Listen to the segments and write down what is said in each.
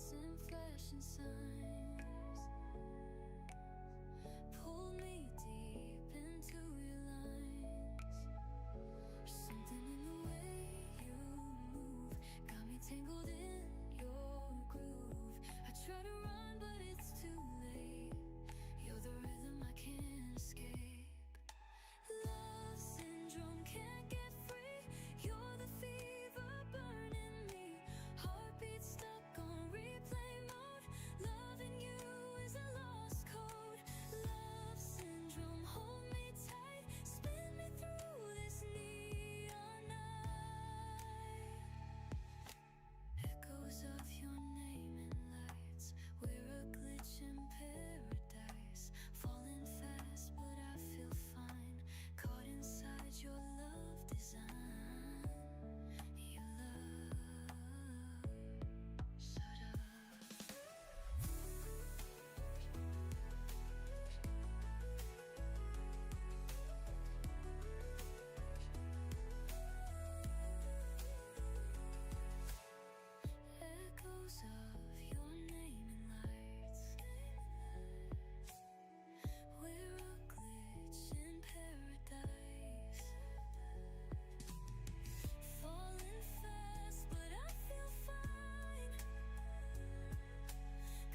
innocent flashing signs pulled me deep into your lines. Something in the way you move got me tangled in your groove. I try to run but it's too late. You're the rhythm I can't escape. Love syndrome, can't get free. You're the fever burning me. Heartbeat stuck on replay mode. Loving you is a lost code. Love syndrome, hold me tight. Spin me through this neon night. Echoes of your name in lights. We're a glitch in paradise. Falling fast but I feel fine. Caught inside your love design. Your love shut up. Echoes of your name in lights. We're a glitch in paradise. Falling fast, but I feel fine.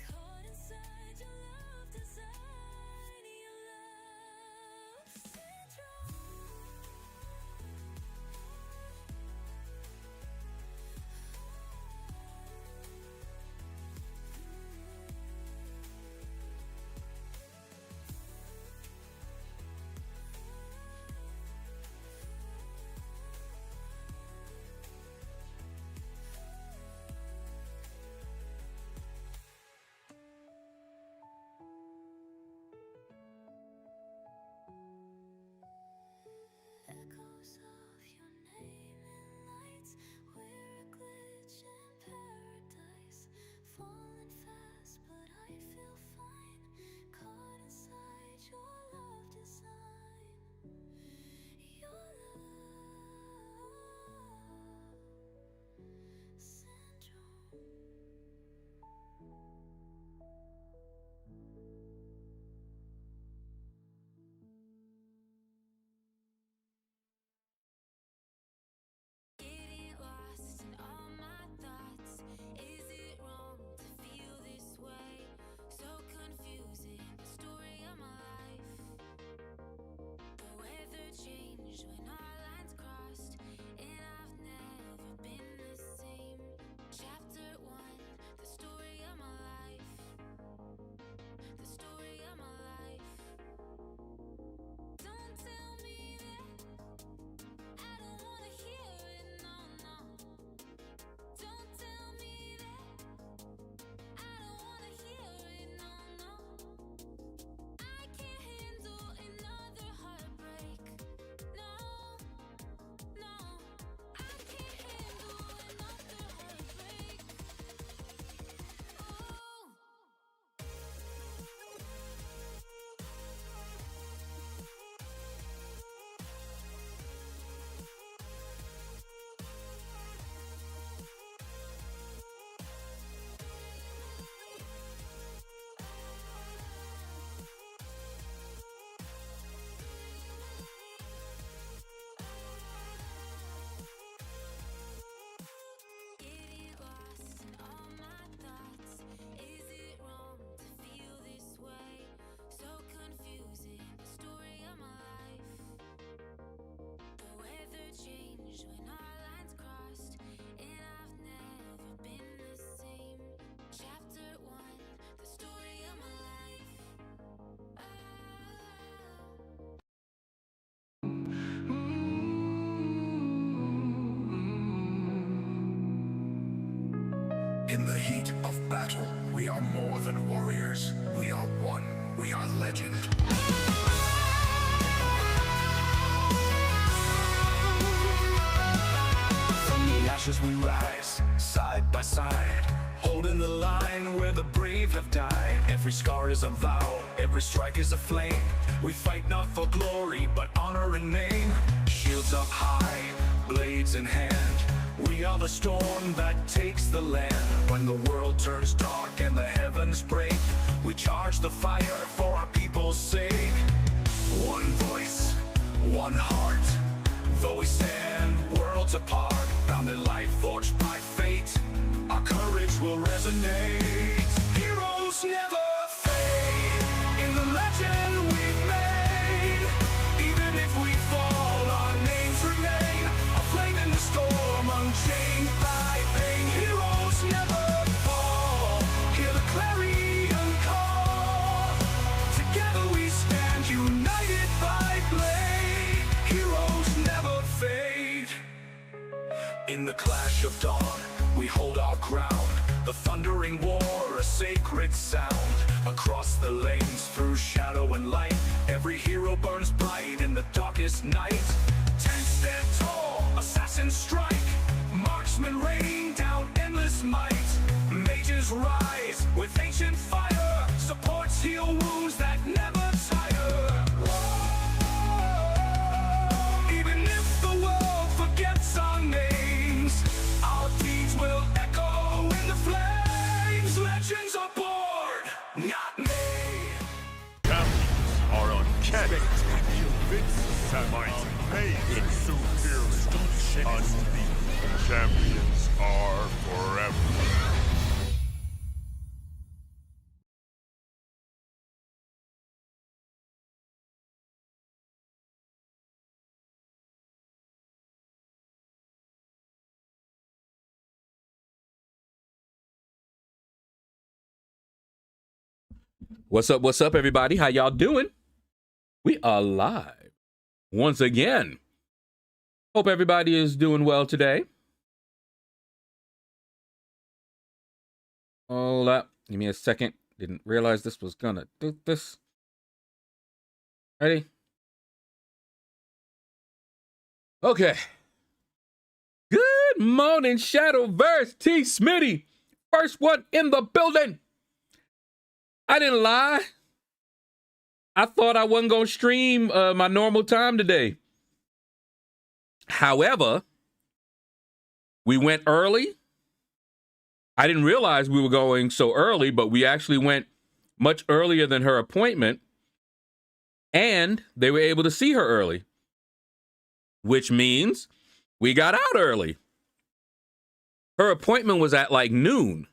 Caught inside your love design. Your love syndrome. Echoes of your name in lights. We're a glitch in paradise. Falling fast, but I feel fine. Caught inside your love design. Your love syndrome. Getting lost in all my thoughts. Is it wrong to feel this way? So confusing, the story of my life. The weather changed when our lines crossed, and I've never been the same. Chapter 1, the story of my life. The story of my life. Don't tell me that I don't wanna hear it, no, no. Don't tell me that I don't wanna hear it, no, no. I can't handle another heartbreak, no, no. I can't handle another heartbreak. Oh. Getting lost in all my thoughts. Is it wrong to feel this way? So confusing, the story of my life. The weather changed when our lines crossed, and I've never been the same. Chapter 1, the story of my life. In the heat of battle, we are more than warriors. We are one. We are legend. From the ashes we rise, side by side, holding the line where the brave have died. Every scar is a vow, every strike is a flame. We fight not for glory, but honor and name. Shields up high, blades in hand, we We are the storm that takes the land. When the world turns dark and the heavens break, we charge the fire for our people's sake. One voice, one heart. Though we stand worlds apart, bound in light forged by fate, our courage will resonate. Heroes never fade in the legend we've made. Even if we fall, our names remain. A flame in the storm, unchained by pain. Heroes never fall. Hear the clarion call. Together we stand, united by blade. Heroes never fade. In the clash of dawn, we hold our ground. The thundering war, a sacred sound. Across the lanes, through shadow and light, every hero burns bright in the darkest night. Tanks stand tall, assassins strike, marksmen rain down endless might. Mages rise with ancient fire, supports heal wounds that never tire. Even if the world forgets our names, our deeds will echo in the flames. Legends are born, not made. Champions are uncanny. Samite made superior. Unbeaten. Champions are forever. What's up, everybody? How y'all doing? We are live once again. Hope everybody is doing well today. Hold up. Give me a second. Didn't realize this was gonna do this. Ready? Okay. Good morning, Shadowverse. T. Smitty. First one in the building. I didn't lie. I thought I wasn't going to stream my normal time today. However, we went early. I didn't realize we were going so early, but we actually went much earlier than her appointment. And they were able to see her early, which means we got out early. Her appointment was at like noon.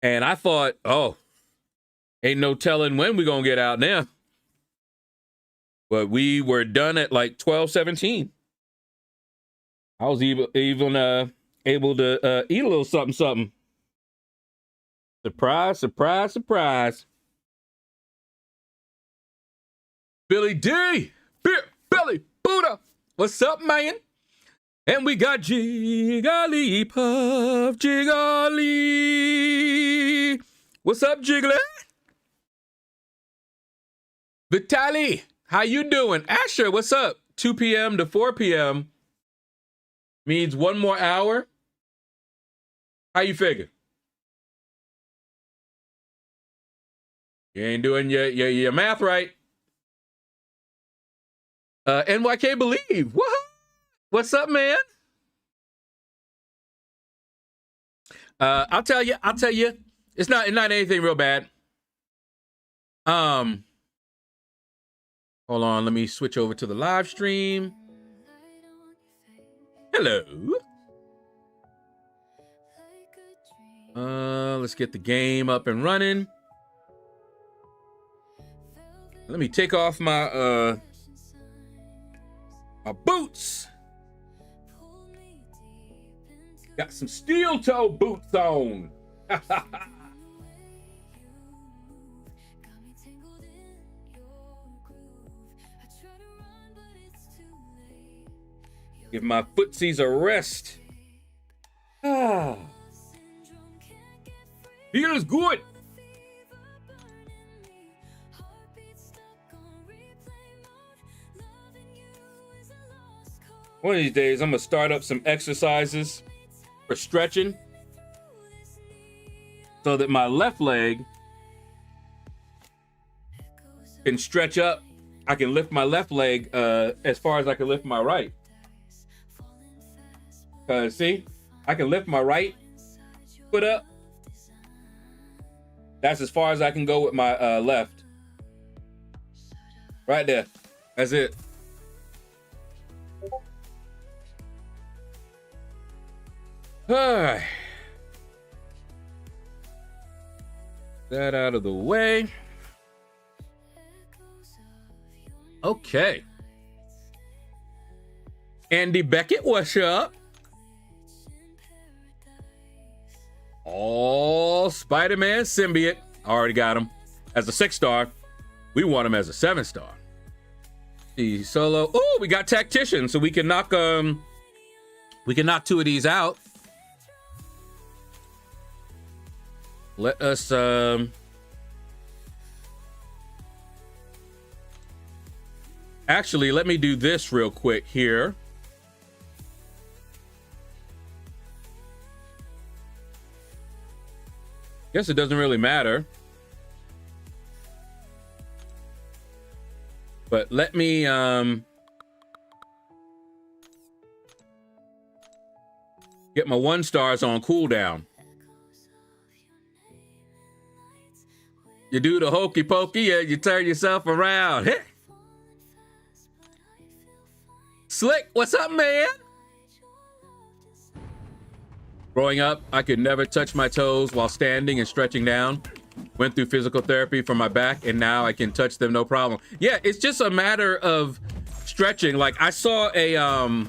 And I thought, oh, ain't no telling when we're going to get out now. But we were done at like 12:17. I was even able to eat a little something. Surprise, surprise, surprise. Billy D, Billy Buddha, what's up, man? And we got Jigglypuff, Jiggly. What's up, Jiggly? Vitaly, how you doing? Asher, what's up? 2 p.m. to 4 p.m. means one more hour. How you figure? You ain't doing your math right. NYK Believe. What's up, man? I'll tell you. It's not anything real bad. Hold on, let me switch over to the live stream. Hello. Let's get the game up and running. Let me take off my my boots. Got some steel toe boots on. Give my footsies a rest. Feels good. One of these days, I'm gonna start up some exercises for stretching so that my left leg can stretch up. I can lift my left leg as far as I can lift my right. Cause see, I can lift my right foot up. That's as far as I can go with my left. Right there. That's it. That out of the way. Okay. Andy Beckett, what's up? Oh, Spider-Man symbiote. Already got him as a 6-star. We want him as a 7-star. The solo. Oh, we got tactician, so we can knock 2 of these out. Let us actually, let me do this real quick here. Guess it doesn't really matter. But let me get my 1-stars on cooldown. You do the hokey pokey, you turn yourself around. Slick, what's up, man? Growing up, I could never touch my toes while standing and stretching down. Went through physical therapy for my back, and now I can touch them no problem. Yeah, it's just a matter of stretching. Like, I saw a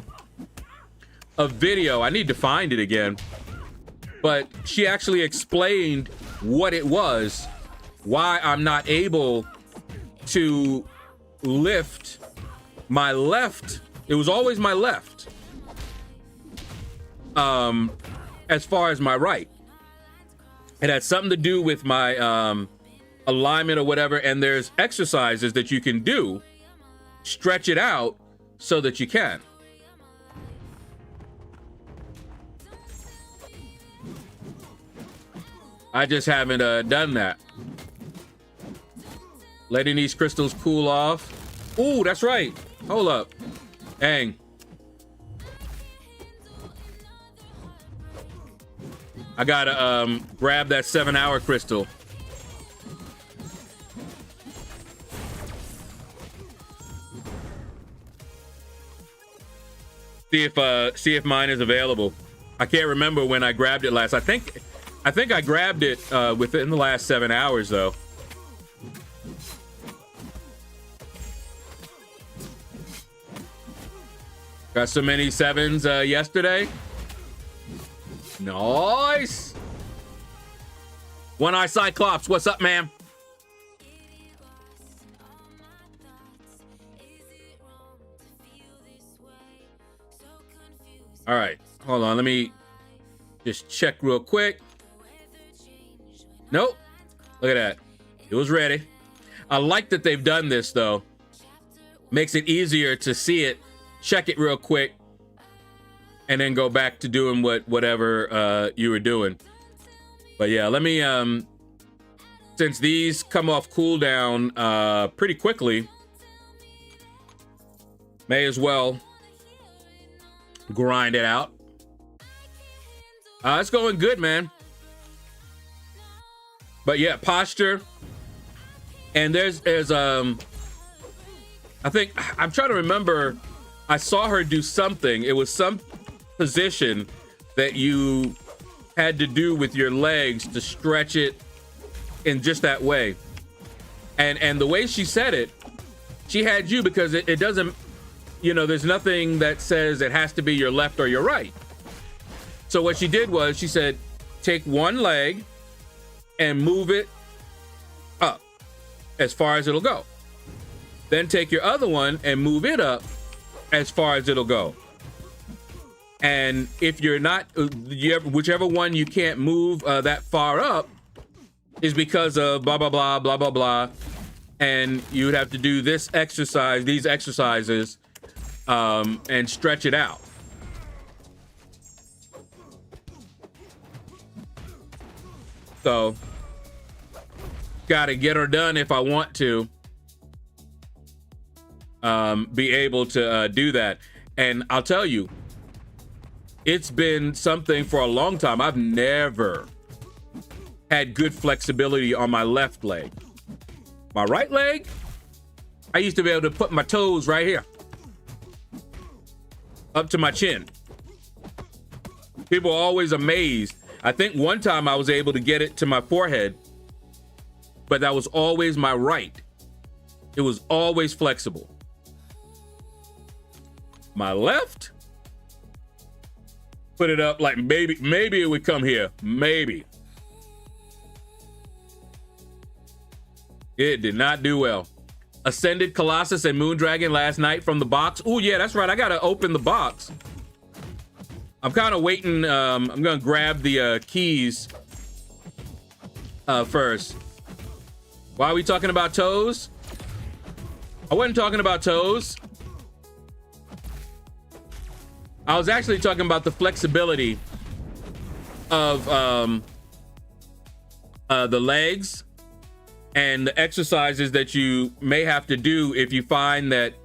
video. I need to find it again. But she actually explained what it was, why I'm not able to lift my left. It was always my left. As far as my right. It had something to do with my alignment or whatever, and there's exercises that you can do, stretch it out so that you can. I just haven't done that. Letting these crystals cool off. Ooh, that's right. Hold up. Dang. I gotta grab that 7-hour crystal. See if mine is available. I can't remember when I grabbed it last. I think I grabbed it within the last 7 hours though. Got so many 7s yesterday. Nice. One Eye Cyclops, what's up, man? All right, hold on. Let me just check real quick. Nope. Look at that. It was ready. I like that they've done this, though. Makes it easier to see it, check it real quick, and then go back to doing whatever you were doing. But yeah, let me, since these come off cooldown pretty quickly, may as well grind it out. It's going good, man. But yeah, posture. And there's I think, I'm trying to remember, I saw her do something. It was some position that you had to do with your legs to stretch it in just that way. And the way she said it, she had you because it doesn't, you know, there's nothing that says it has to be your left or your right. So what she did was she said, take one leg and move it up as far as it'll go. Then take your other one and move it up as far as it'll go. And if you're not, whichever one you can't move that far up is because of blah, blah, blah, blah, blah, blah. And you would have to do this exercise, these exercises, and stretch it out. So, gotta get her done if I want to be able to do that. And I'll tell you, it's been something for a long time. I've never had good flexibility on my left leg. My right leg, I used to be able to put my toes right here, up to my chin. People are always amazed. I think one time I was able to get it to my forehead, but that was always my right. It was always flexible. My left, put it up like maybe it would come here. Maybe. It did not do well. Ascended Colossus and Moondragon last night from the box. Oh yeah, that's right. I gotta open the box. I'm kind of waiting. I'm gonna grab the keys first. Why are we talking about toes? I wasn't talking about toes. I was actually talking about the flexibility of the legs and the exercises that you may have to do if you find that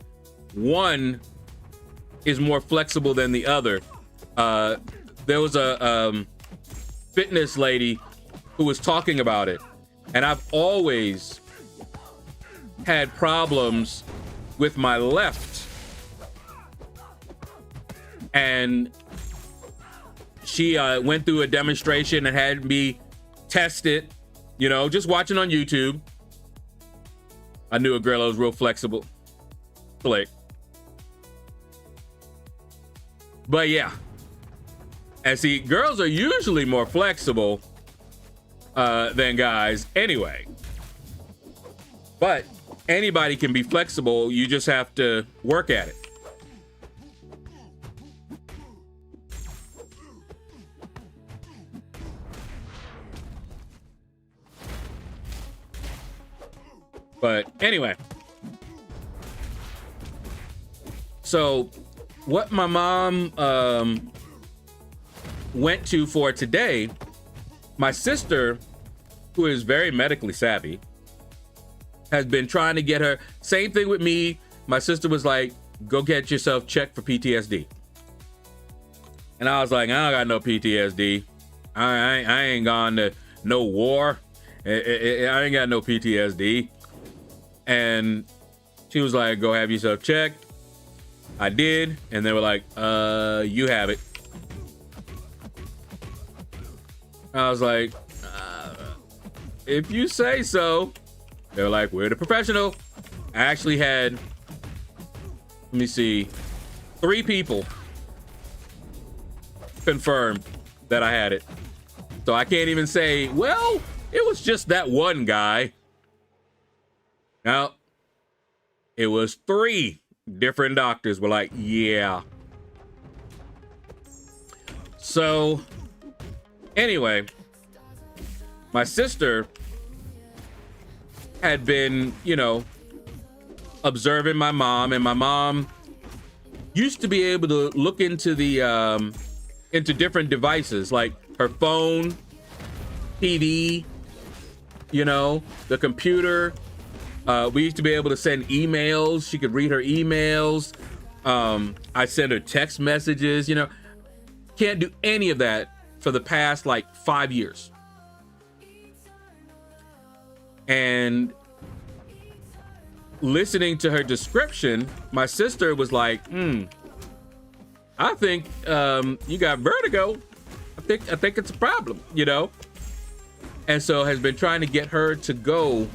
one is more flexible than the other. There was a fitness lady who was talking about it, and I've always had problems with my left. And she went through a demonstration and had me test it, you know, just watching on YouTube. I knew a girl that was real flexible. Slick. But yeah. And see, girls are usually more flexible than guys anyway. But anybody can be flexible. You just have to work at it. But anyway, so what my mom went to for today, my sister, who is very medically savvy, has been trying to get her. Same thing with me. My sister was like, go get yourself checked for PTSD. And I was like, I don't got no PTSD. I ain't gone to no war. I ain't got no PTSD. And she was like, go have yourself checked. I did. And they were like, you have it. I was like, if you say so. They were like, we're the professional. I actually had, let me see, 3 people confirmed that I had it. So I can't even say, well, it was just that one guy. Now, it was 3 different doctors were like, yeah. So, anyway, my sister had been, you know, observing my mom, and my mom used to be able to look into the, into different devices, like her phone, TV, you know, the computer. We used to be able to send emails. She could read her emails. I sent her text messages, you know. Can't do any of that for the past like 5 years. And listening to her description, my sister was like, I think you got vertigo. I think it's a problem, you know? And so has been trying to get her to go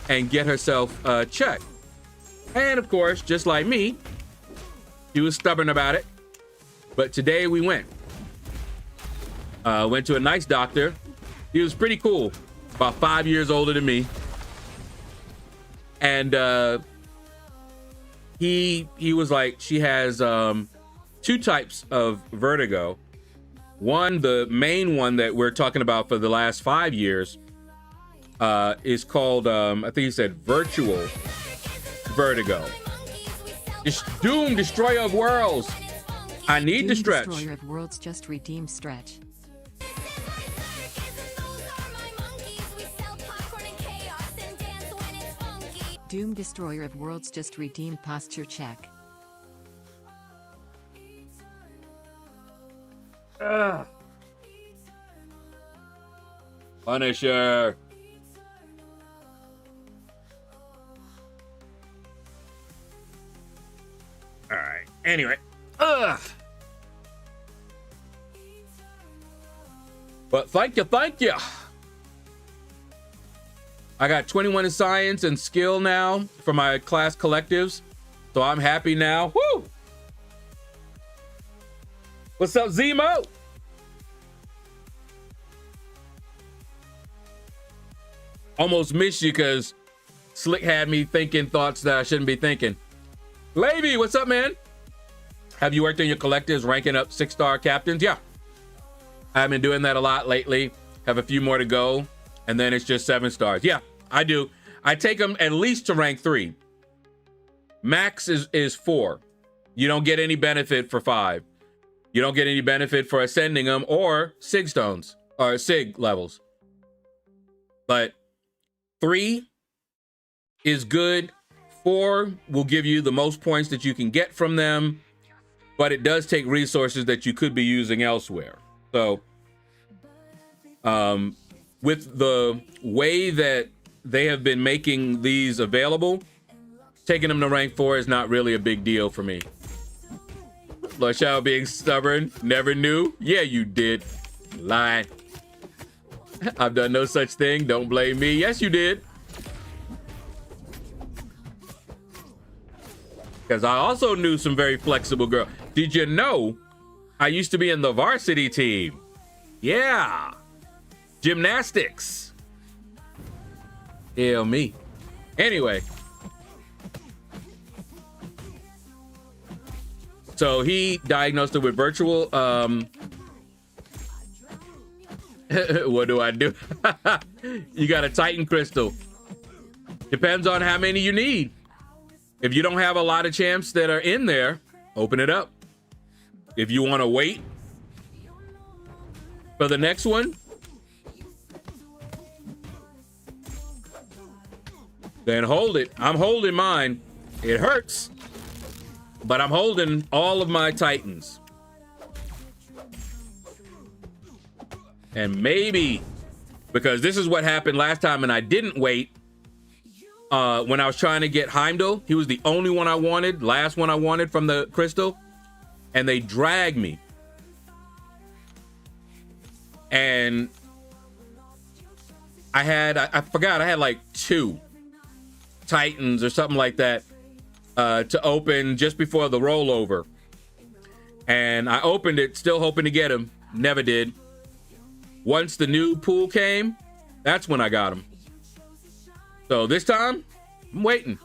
and get herself checked. And of course, just like me, she was stubborn about it. But today we went. Went to a nice doctor. He was pretty cool, about 5 years older than me. And he was like, she has 2 types of vertigo. One, the main one that we're talking about for the last 5 years, is called, I think he said virtual vertigo. It's Doom, Destroyer of Worlds. I need Doom to stretch. Destroyer of Worlds just redeemed stretch. Doom Destroyer of Worlds just redeemed posture check. Ugh. Punisher. All right. Anyway. Ugh. But thank you. I got 21 in science and skill now for my class collectives. So I'm happy now. Woo! What's up, Zemo? Almost missed you because Slick had me thinking thoughts that I shouldn't be thinking. Levy, what's up, man? Have you worked on your collectives, ranking up 6-star captains? Yeah. I've been doing that a lot lately. Have a few more to go. And then it's just 7 stars. Yeah, I do. I take them at least to rank 3. Max is 4. You don't get any benefit for 5. You don't get any benefit for ascending them or SIG stones or SIG levels. But 3 is good. 4 will give you the most points that you can get from them, but it does take resources that you could be using elsewhere. So, with the way that they have been making these available, taking them to rank 4 is not really a big deal for me. LordShaedow being stubborn, never knew. Yeah, you did. Lying. I've done no such thing. Don't blame me. Yes, you did. Because I also knew some very flexible girls. Did you know I used to be in the varsity team? Yeah. Gymnastics. Hell me. Anyway. So he diagnosed her with virtual. What do I do? You got a Titan crystal. Depends on how many you need. If you don't have a lot of champs that are in there, open it up. If you want to wait for the next one, then hold it. I'm holding mine. It hurts, but I'm holding all of my Titans. And maybe, because this is what happened last time and I didn't wait, when I was trying to get Heimdall, he was the only one I wanted, last one I wanted from the crystal, and they dragged me. And I forgot, I had like 2 Titans or something like that to open just before the rollover. And I opened it, still hoping to get him, never did. Once the new pool came, that's when I got him. So this time, I'm waiting.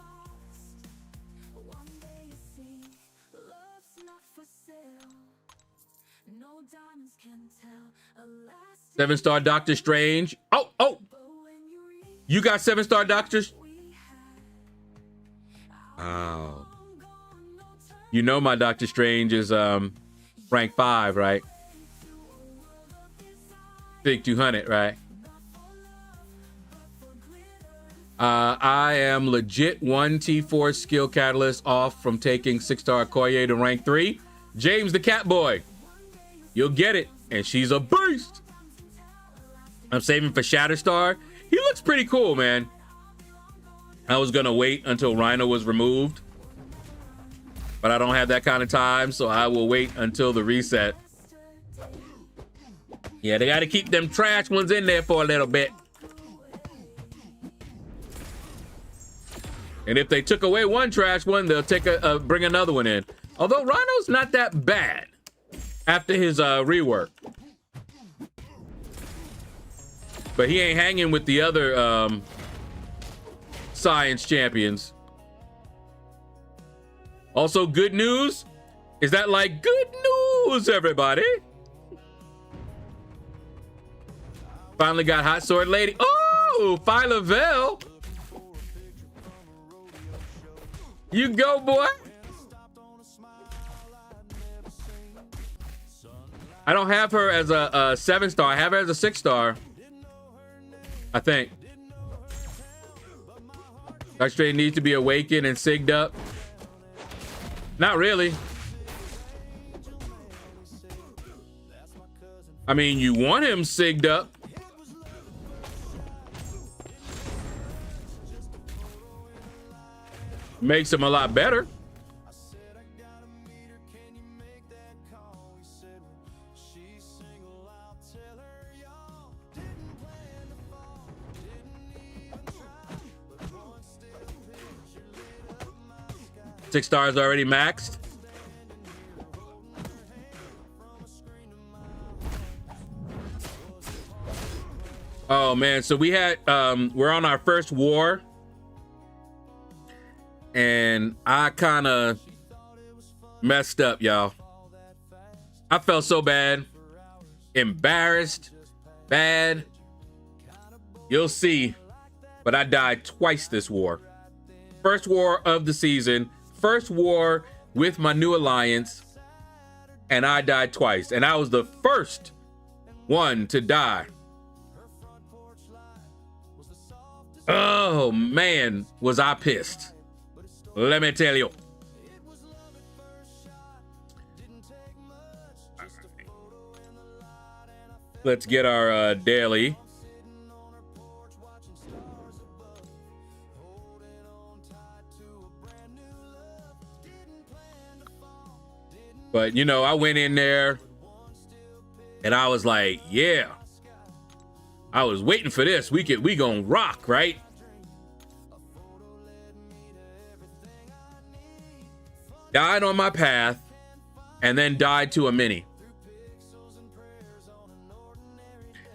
Seven-star Doctor Strange. Oh! You got 7-star Doctors? Oh. You know my Doctor Strange is rank 5, right? Big 200, right? I am legit 1 T4 skill catalyst off from taking 6-star Okoye to rank 3. James the Cat Boy. You'll get it. And she's a beast. I'm saving for Shatterstar. He looks pretty cool, man. I was going to wait until Rhino was removed. But I don't have that kind of time, so I will wait until the reset. Yeah, they got to keep them trash ones in there for a little bit. And if they took away one trash one, they'll bring another one in. Although Rhino's not that bad after his rework. But he ain't hanging with the other science champions. Also, good news. Is that like good news, everybody? Finally got Hot Sword Lady. Oh, Phyla-Vell. You go, boy. I don't have her as a 7-star. I have her as a 6-star. I think. Dark Strain needs to be awakened and sigged up. Not really. I mean, you want him sigged up. Makes him a lot better. Six stars already maxed. Oh man, so we had we're on our first war, and I kind of messed up, y'all. I felt so bad, embarrassed, bad. You'll see, but I died twice this war. First war of the season, first war with my new alliance, and I died twice, and I was the first one to die. Oh man, was I pissed. Let me tell you. Let's get our daily. But you know, I went in there and I was like, yeah, I was waiting for this. We gonna rock, right? Died on my path and then died to a mini.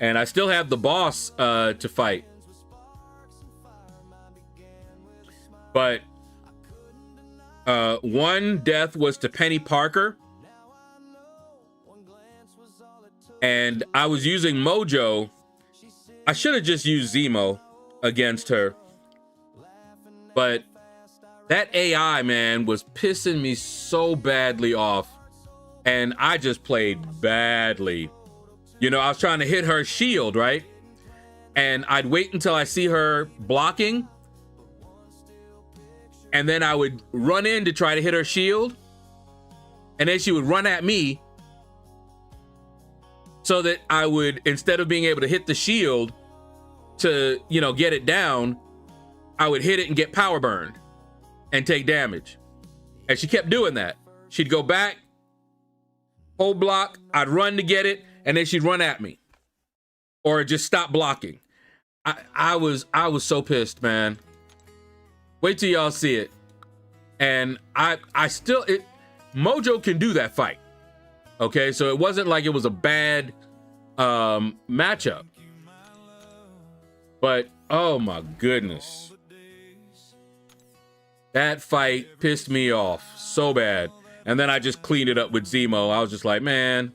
And I still have the boss to fight. But one death was to Penny Parker. And I was using Mojo. I should have just used Zemo against her. But that AI, man, was pissing me so badly off. And I just played badly. You know, I was trying to hit her shield, right? And I'd wait until I see her blocking. And then I would run in to try to hit her shield. And then she would run at me. So that I would, instead of being able to hit the shield to, you know, get it down, I would hit it and get power burned and take damage. And she kept doing that. She'd go back, hold block, I'd run to get it, and then she'd run at me. Or just stop blocking. I was so pissed, man. Wait till y'all see it. And I still, Mojo can do that fight. Okay, so it wasn't like it was a bad matchup. But, oh my goodness. That fight pissed me off so bad. And then I just cleaned it up with Zemo. I was just like, man,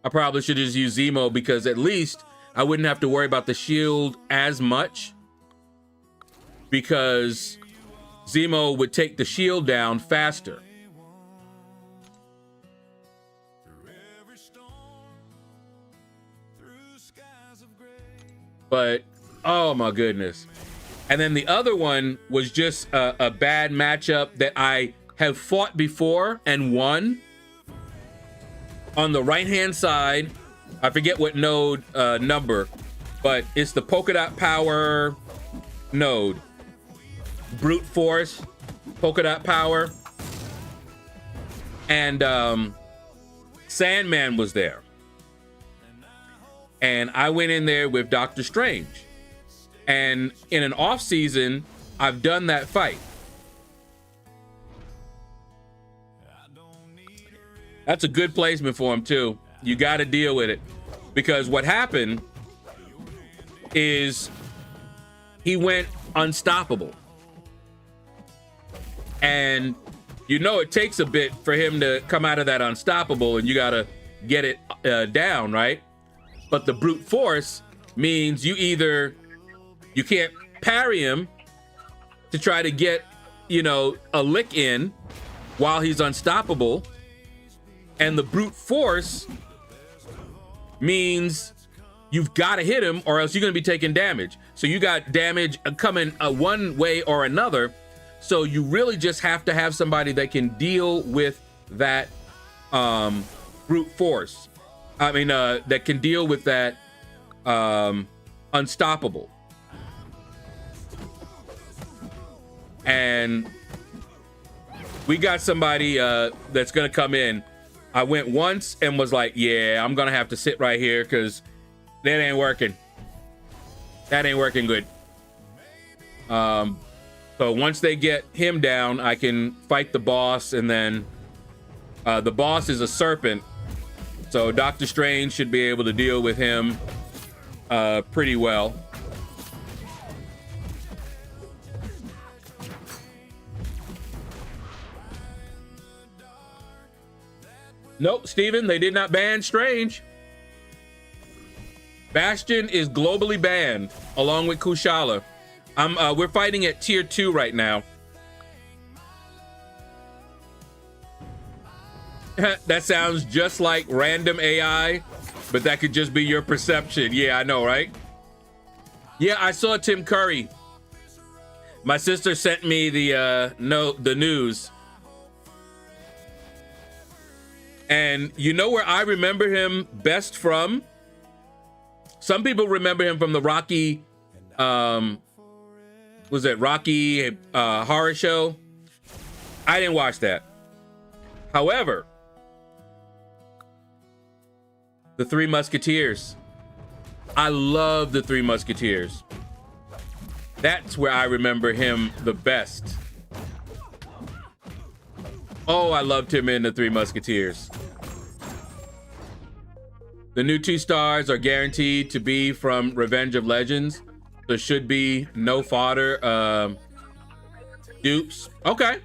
I probably should just use Zemo because at least I wouldn't have to worry about the shield as much. Because Zemo would take the shield down faster. But, oh my goodness. And then the other one was just a bad matchup that I have fought before and won. On the right-hand side, I forget what node number, but it's the polka dot power node. Brute force, polka dot power. And Sandman was there. And I went in there with Doctor Strange. And in an off season, I've done that fight. That's a good placement for him too. You got to deal with it. Because what happened is he went unstoppable. And you know it takes a bit for him to come out of that unstoppable, and you got to get it down, right? But the brute force means you can't parry him to try to get, you know, a lick in while he's unstoppable. And the brute force means you've got to hit him or else you're going to be taking damage. So you got damage coming one way or another. So you really just have to have somebody that can deal with that brute force. I mean, that can deal with that unstoppable. And we got somebody that's gonna come in. I went once and was like, yeah, I'm gonna have to sit right here because that ain't working. That ain't working good. So once they get him down, I can fight the boss, and then the boss is a serpent. So Doctor Strange should be able to deal with him pretty well. Nope, Steven, they did not ban Strange. Bastion is globally banned, along with Kushala. We're fighting at tier 2 right now. That sounds just like random AI, but that could just be your perception. Yeah, I know, right? Yeah, I saw Tim Curry. My sister sent me the news. And you know where I remember him best from? Some people remember him from the Rocky, was it Rocky Horror Show? I didn't watch that. However, The Three Musketeers. I love The Three Musketeers. That's where I remember him the best. Oh, I loved him in The Three Musketeers. The new 2 stars are guaranteed to be from Revenge of Legends. There should be no fodder dupes. Okay.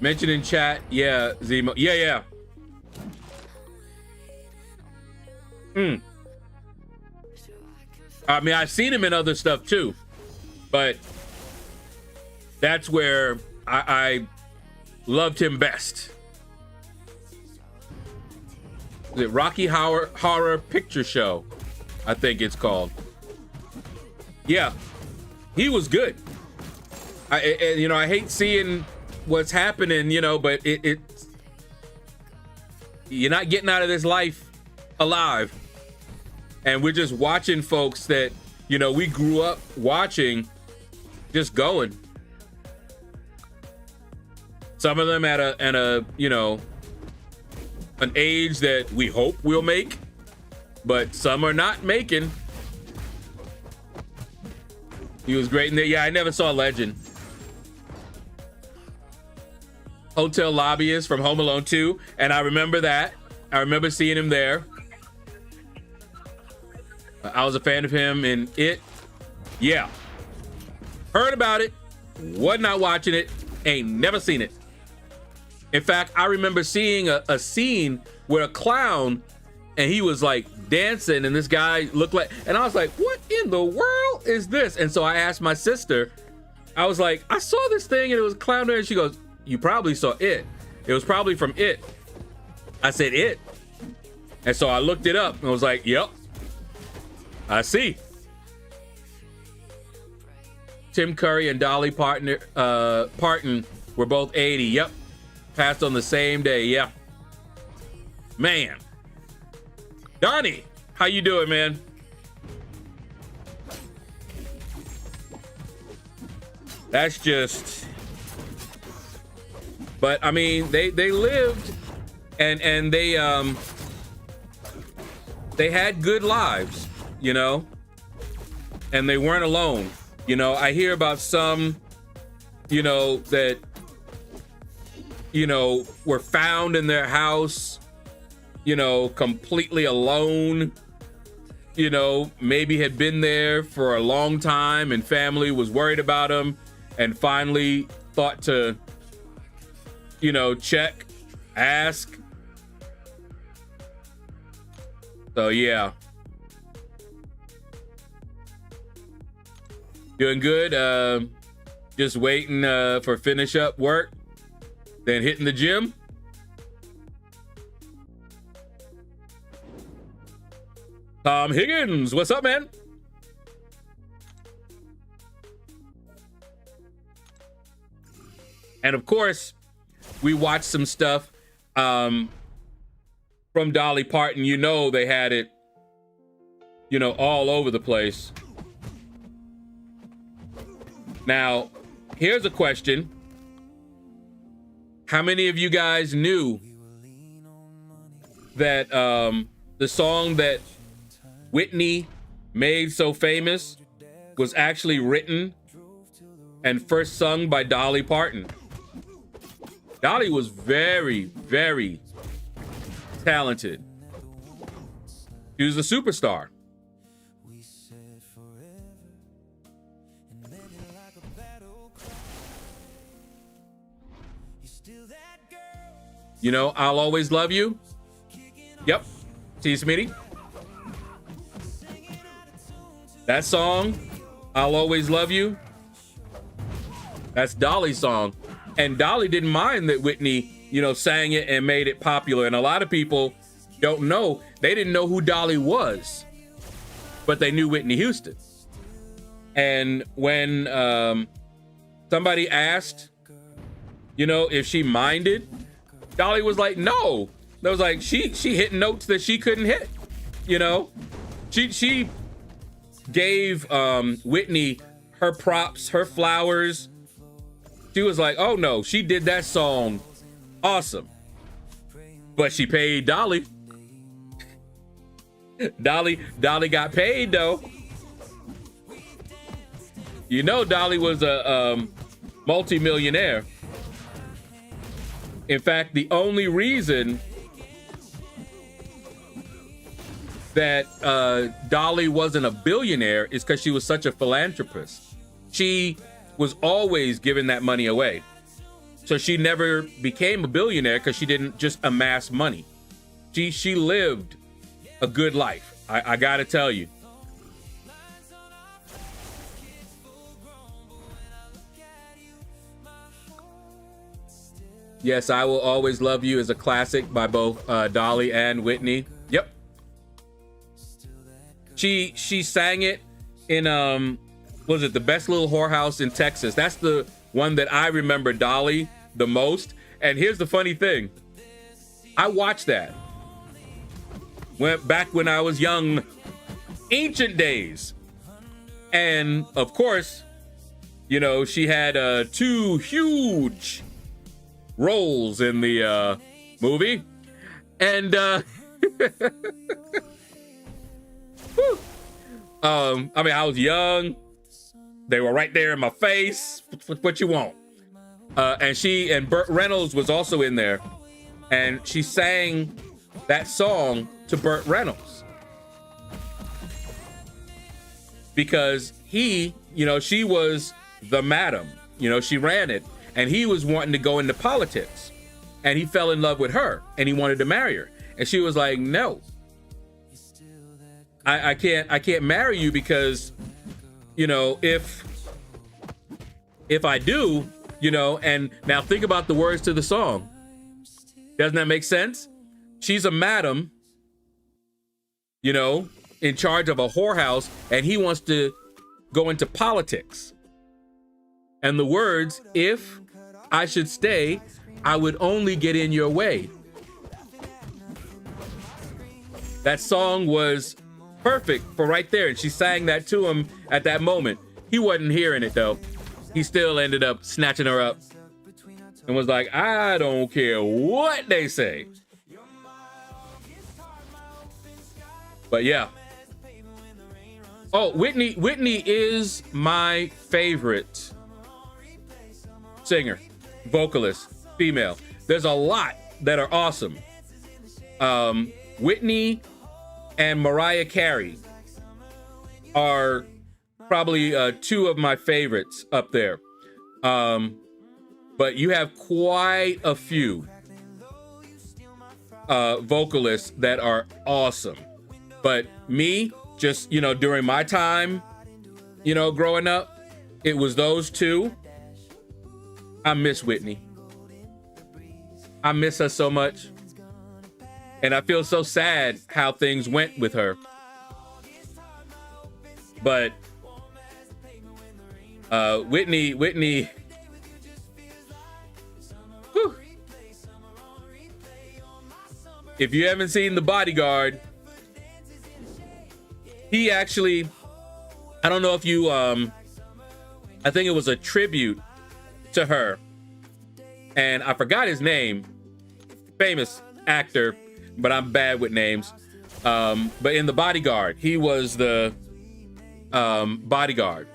Mentioned in chat. Yeah, Zemo. Yeah. I mean, I've seen him in other stuff too. But that's where I loved him best. The Rocky Horror Picture Show, I think it's called. Yeah, he was good. I hate seeing what's happening, but it's you're not getting out of this life alive. And we're just watching folks that, we grew up watching just going. Some of them at an age that we hope we'll make, but some are not making. He was great in there. Yeah, I never saw Legend. Hotel Lobbyist from Home Alone 2, and I remember that. I remember seeing him there. I was a fan of him in It. Yeah. Heard about it. Was not watching it. Ain't never seen it. In fact, I remember seeing a scene where a clown, and he was like dancing, and this guy looked like, and I was like, what in the world is this? And so I asked my sister, I was like, I saw this thing and it was a clown there, and she goes, you probably saw It. It was probably from It. I said, It? And so I looked it up and was like, yep, I see. Tim Curry and Dolly Parton were both 80. Yep. Passed on the same day. Yeah. Man. Donnie, how you doing, man? That's just... But, I mean, they lived and they had good lives, and they weren't alone. I hear about some, that, were found in their house, completely alone, maybe had been there for a long time and family was worried about them and finally thought to, check, ask. So, yeah. Doing good. Just waiting for finish up work. Then hitting the gym. Tom Higgins, what's up, man? And of course, we watched some stuff. from Dolly Parton, you know they had it, you know, all over the place. Now, here's a question. How many of you guys knew that the song that Whitney made so famous was actually written and first sung by Dolly Parton? Dolly was very, very talented. She was a superstar. You know, I'll Always Love You. Yep. See, Smitty. That song, I'll Always Love You. That's Dolly's song. And Dolly didn't mind that Whitney, you know, sang it and made it popular. And a lot of people don't know. They didn't know who Dolly was, but they knew Whitney Houston. And when somebody asked, you know, if she minded, Dolly was like, no. That was like, she hit notes that she couldn't hit, you know? She gave Whitney her props, her flowers. She was like, oh no, she did that song awesome. But she paid Dolly. Dolly got paid though. You know Dolly was a multi-millionaire. In fact, the only reason that Dolly wasn't a billionaire is because she was such a philanthropist. She was always giving that money away. So she never became a billionaire because she didn't just amass money. She lived a good life. I gotta tell you. Yes, I Will Always Love You is a classic by both Dolly and Whitney. Yep. She sang it in was it The Best Little Whorehouse in Texas? That's the one that I remember Dolly the most. And here's the funny thing. I watched that. Went back when I was young, ancient days. And of course, you know, she had 2 huge roles in the movie. And I mean, I was young. They were right there in my face. What you want? And Burt Reynolds was also in there. And she sang that song to Burt Reynolds. Because he, you know, she was the madam. You know, she ran it. And he was wanting to go into politics. And he fell in love with her. And he wanted to marry her. And she was like, no. I can't marry you because, you know, if I do, you know, and now think about the words to the song. Doesn't that make sense? She's a madam, you know, in charge of a whorehouse, and he wants to go into politics. And the words, if I should stay, I would only get in your way. That song was perfect for right there. And she sang that to him at that moment. He wasn't hearing it though. He still ended up snatching her up and was like, I don't care what they say. But yeah. Oh, Whitney is my favorite singer, vocalist, female. There's a lot that are awesome. Whitney and Mariah Carey are probably 2 of my favorites up there. But you have quite a few vocalists that are awesome. But me, just, you know, during my time, you know, growing up, it was those 2. I miss Whitney. I miss her so much. And I feel so sad how things went with her. But Whitney, whew. if you haven't seen The Bodyguard, he actually, I don't know if you, I think it was a tribute to her. And I forgot his name. Famous actor, but I'm bad with names. But in The Bodyguard, he was the bodyguard.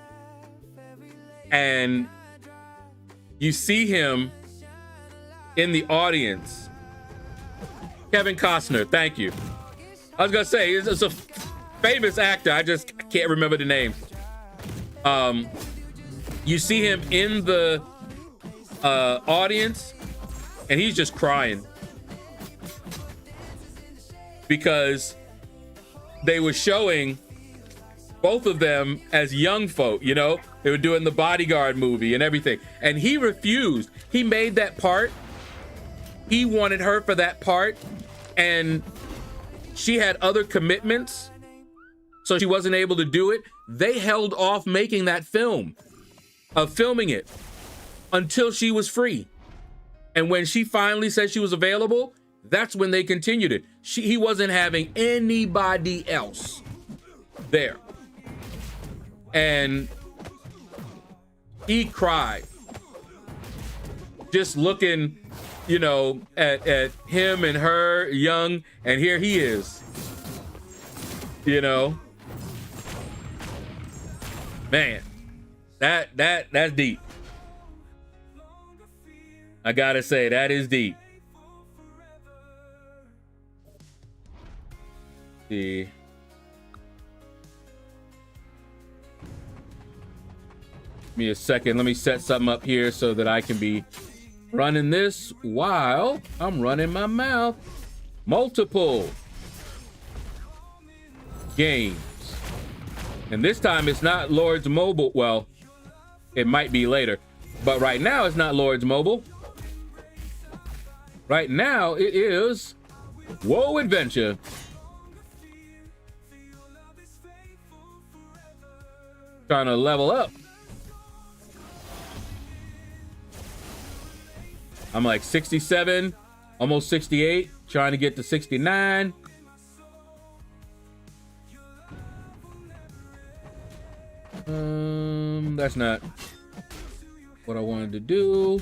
And you see him in the audience. Kevin Costner, thank you. I was gonna say, it's a famous actor. I can't remember the name. You see him in the audience, and he's just crying because they were showing both of them as young folk, you know? They were doing the Bodyguard movie and everything. And he refused. He made that part. He wanted her for that part. And she had other commitments, so she wasn't able to do it. They held off making that film, filming it, until she was free. And when she finally said she was available, that's when they continued it. He wasn't having anybody else there. And he cried, just looking, you know, at him and her young, and here he is, you know. Man, that's deep. I gotta say, that is deep. See. Give me a second. Let me set something up here so that I can be running this while I'm running my mouth. Multiple games. And this time it's not Lord's Mobile. Well, it might be later. But right now it's not Lord's Mobile. Right now it is Whoa Adventure. Trying to level up. I'm like 67, almost 68, trying to get to 69. That's not what I wanted to do.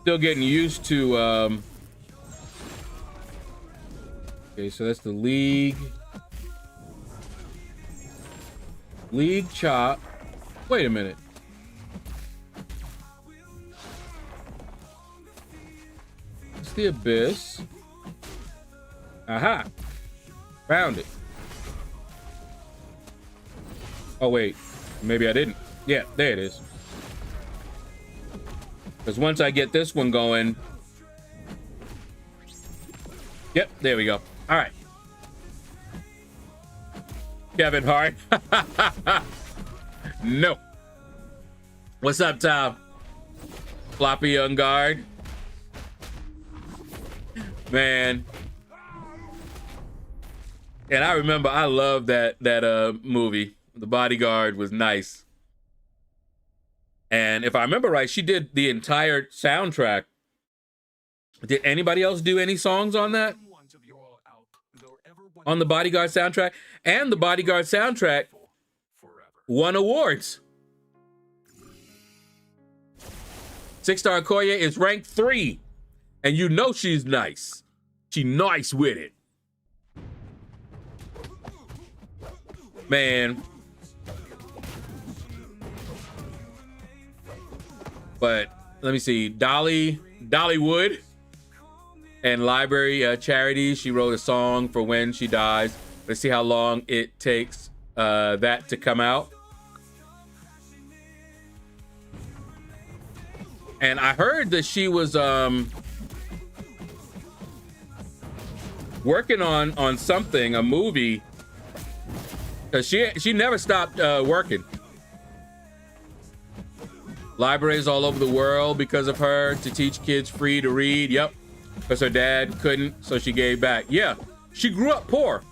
Still getting used to, okay, so that's the League chop. Wait a minute. It's the Abyss. Aha. Found it. Oh, wait. Maybe I didn't. Yeah, there it is. Because once I get this one going... Yep, there we go. All right. Kevin Hart. No. What's up, Tom? Floppy on guard. Man. And I remember I loved that movie. The Bodyguard was nice. And if I remember right, she did the entire soundtrack. Did anybody else do any songs on that? On the Bodyguard soundtrack? And the Bodyguard soundtrack won awards. 6-Star Okoye is ranked 3. And you know she's nice. She nice with it. Man. But let me see. Dollywood and Library Charities. She wrote a song for When She Dies. Let's see how long it takes that to come out. And I heard that she was working on something, a movie, because she never stopped working. Libraries all over the world because of her, to teach kids free to read. Yep, because her dad couldn't, so she gave back. Yeah, she grew up poor.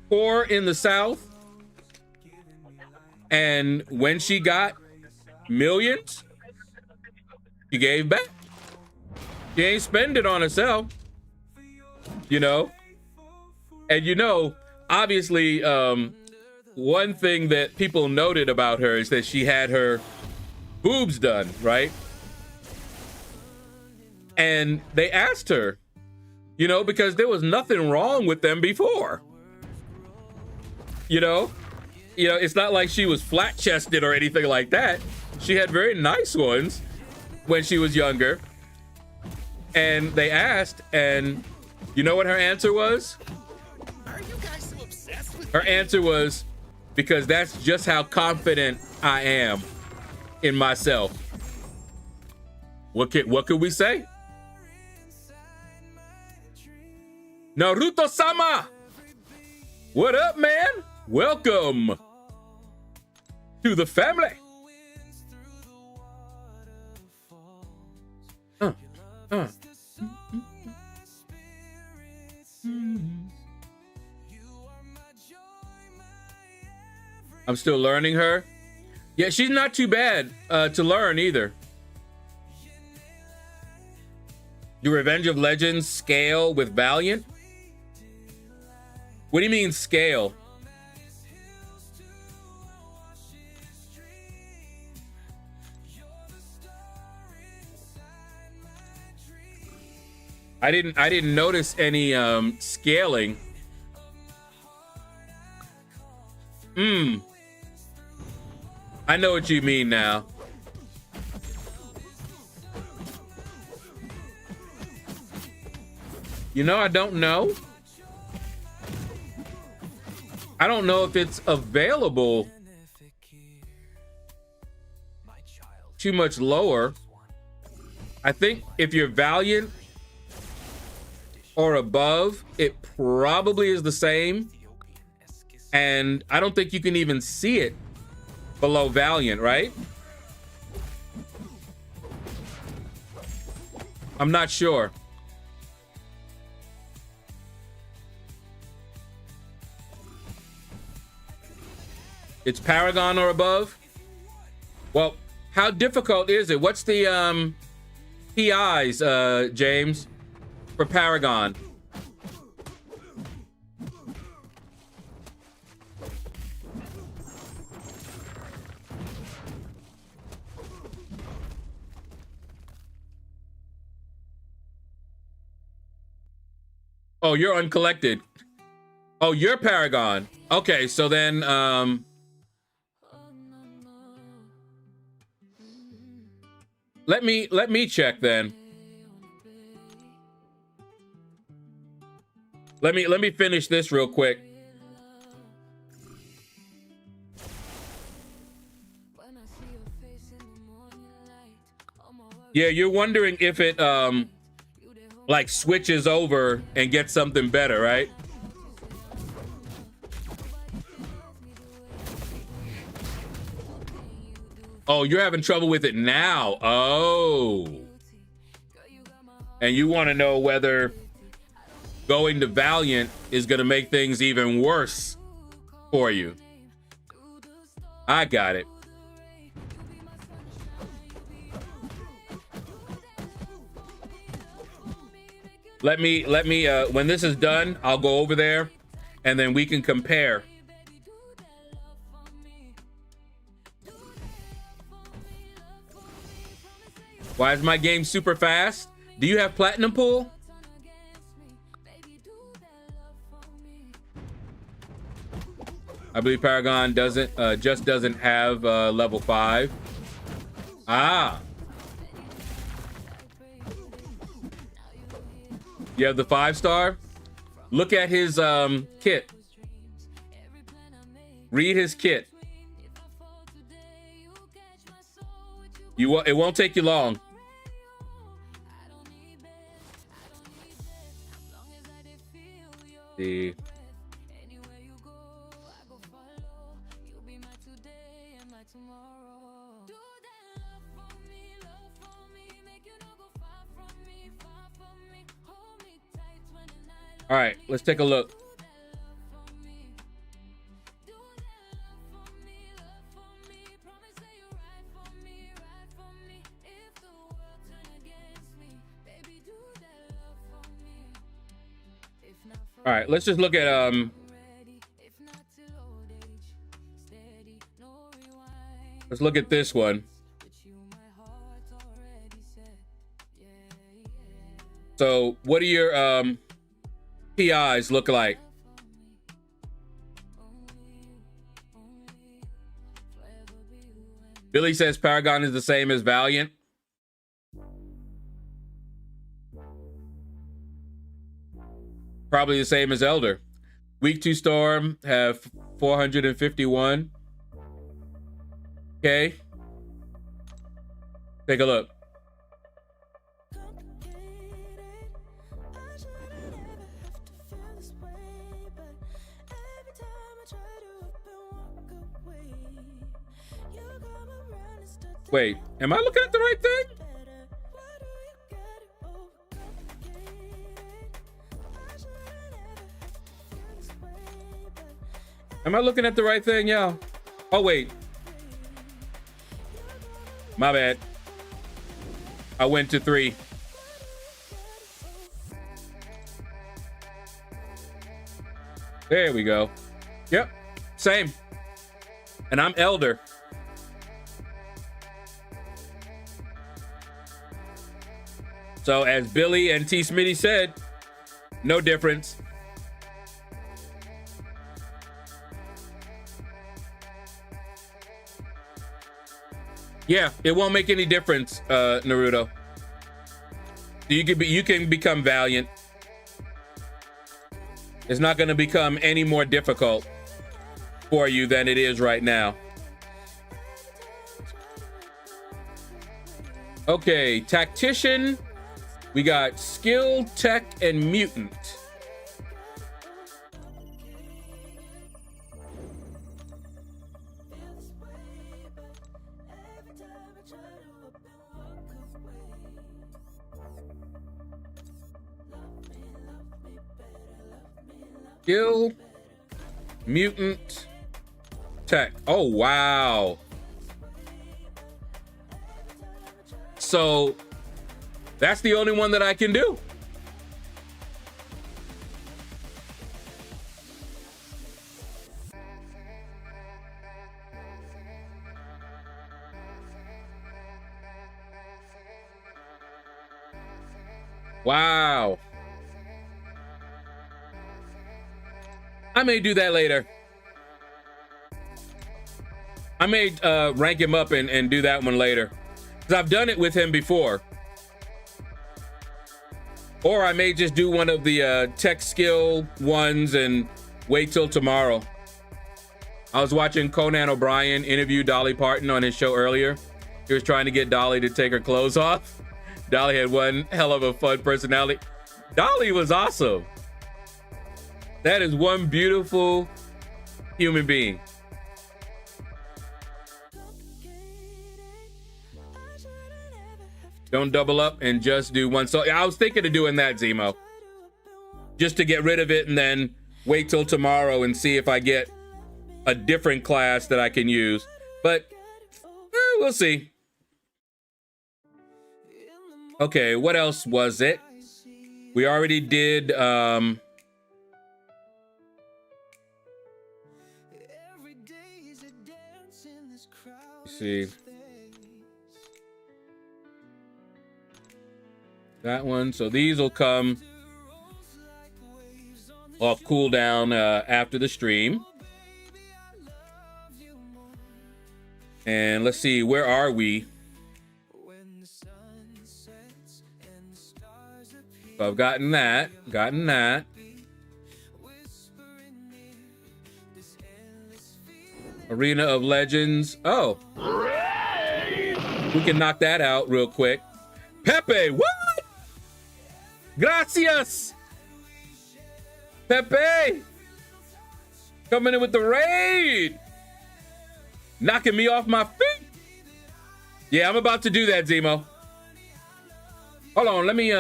Poor in the South. And when she got millions, She gave back. She ain't spend it on herself, you know? And you know, obviously, one thing that people noted about her is that she had her boobs done, right? And they asked her, you know, because there was nothing wrong with them before. You know, it's not like she was flat-chested or anything like that. She had very nice ones when she was younger. And they asked, and you know what her answer was? Are you guys so obsessed with Her answer was, because that's just how confident I am in myself. What could we say? Naruto-sama! What up, man? Welcome to the family. I'm still learning her. Yeah, she's not too bad to learn either. Do Revenge of Legends scale with Valiant? What do you mean scale? I didn't notice any scaling. I know what you mean now. You know, I don't know. I don't know if it's available too much lower. I think if you're Valiant or above, it probably is the same. And I don't think you can even see it below Valiant, right? I'm not sure. It's Paragon or above? Well, how difficult is it? What's the PIs, James, for Paragon? Oh, you're uncollected. Oh, you're Paragon. Okay, so then let me check then. Let me finish this real quick. Yeah, you're wondering if it like switches over and gets something better, right? Oh, you're having trouble with it now. Oh. And you want to know whether going to Valiant is going to make things even worse for you. I got it. Let me when this is done, I'll go over there and then we can compare. Why is my game super fast? Do you have Platinum Pool? I believe Paragon doesn't just doesn't have level 5. Ah. You have the 5-star? Look at his kit. Read his kit. It won't take you long. See. All right, let's take a look. All right, let's just look at let's look at this one. So, what do your PIs look like? Billy says Paragon is the same as Valiant. Probably the same as Elder. Week 2 Storm have 451. Okay. Take a look. Wait, am I looking at the right thing? Am I looking at the right thing, y'all? Oh, wait. My bad. I went to 3. There we go. Yep, same. And I'm Elder. So as Billy and T. Smitty said, no difference. Yeah, it won't make any difference, Naruto. You can become Valiant. It's not going to become any more difficult for you than it is right now. Okay, Tactician. We got Skill, Tech, and Mutant. Skill, Mutant, Tech. Oh, wow. So that's the only one that I can do. Wow. I may do that later. I may rank him up and do that one later, because I've done it with him before. Or I may just do one of the tech skill ones and wait till tomorrow. I was watching Conan O'Brien interview Dolly Parton on his show earlier. He was trying to get Dolly to take her clothes off. Dolly had one hell of a fun personality. Dolly was awesome. That is one beautiful human being. Don't double up and just do one. So I was thinking of doing that, Zemo, just to get rid of it and then wait till tomorrow and see if I get a different class that I can use. But we'll see. Okay, what else was it? We already did let's see. That one. So these will come off cooldown after the stream. And let's see, where are we? So I've gotten that. Arena of Legends. Oh. We can knock that out real quick. Pepe, what? Gracias. Pepe. Coming in with the raid. Knocking me off my feet. Yeah, I'm about to do that, Zemo. Hold on, let me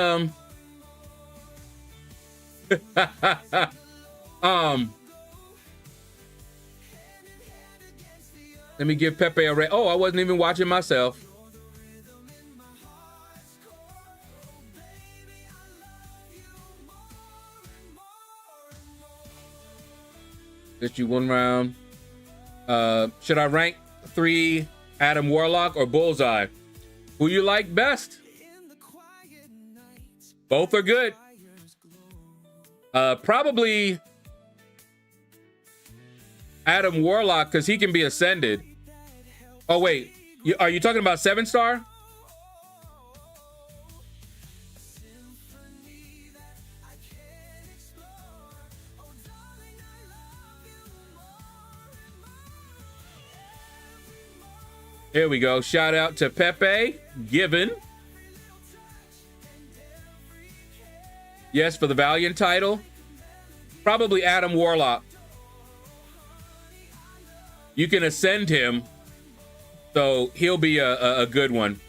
let me give Pepe a raid. Oh, I wasn't even watching myself. Just you one round. Should I rank 3 Adam Warlock or Bullseye? Who you like best? Both are good. Probably Adam Warlock, because he can be ascended. Oh, wait. Are you talking about 7-star? Here we go. Shout out to Pepe Given. Yes, for the Valiant title. Probably Adam Warlock. You can ascend him, so he'll be a good one.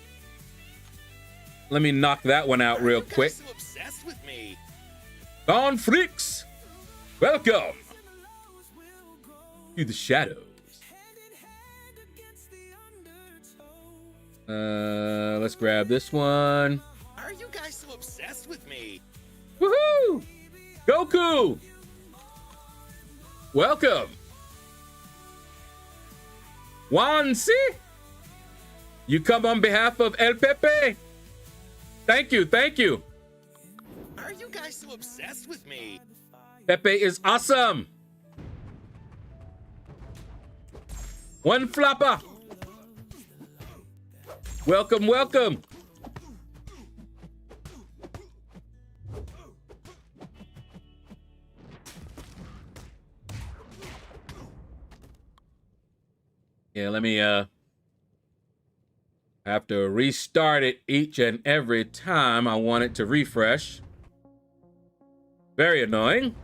Let me knock that one out real quick. So obsessed with me. Gone Freaks, welcome to the shadows. Let's grab this one. Are you guys so obsessed with me? Woohoo! Goku! Welcome. Wansi, you come on behalf of El Pepe. Thank you, thank you. Are you guys so obsessed with me? Pepe is awesome. One flopper. Welcome, welcome. Yeah, let me have to restart it each and every time I want it to refresh. Very annoying.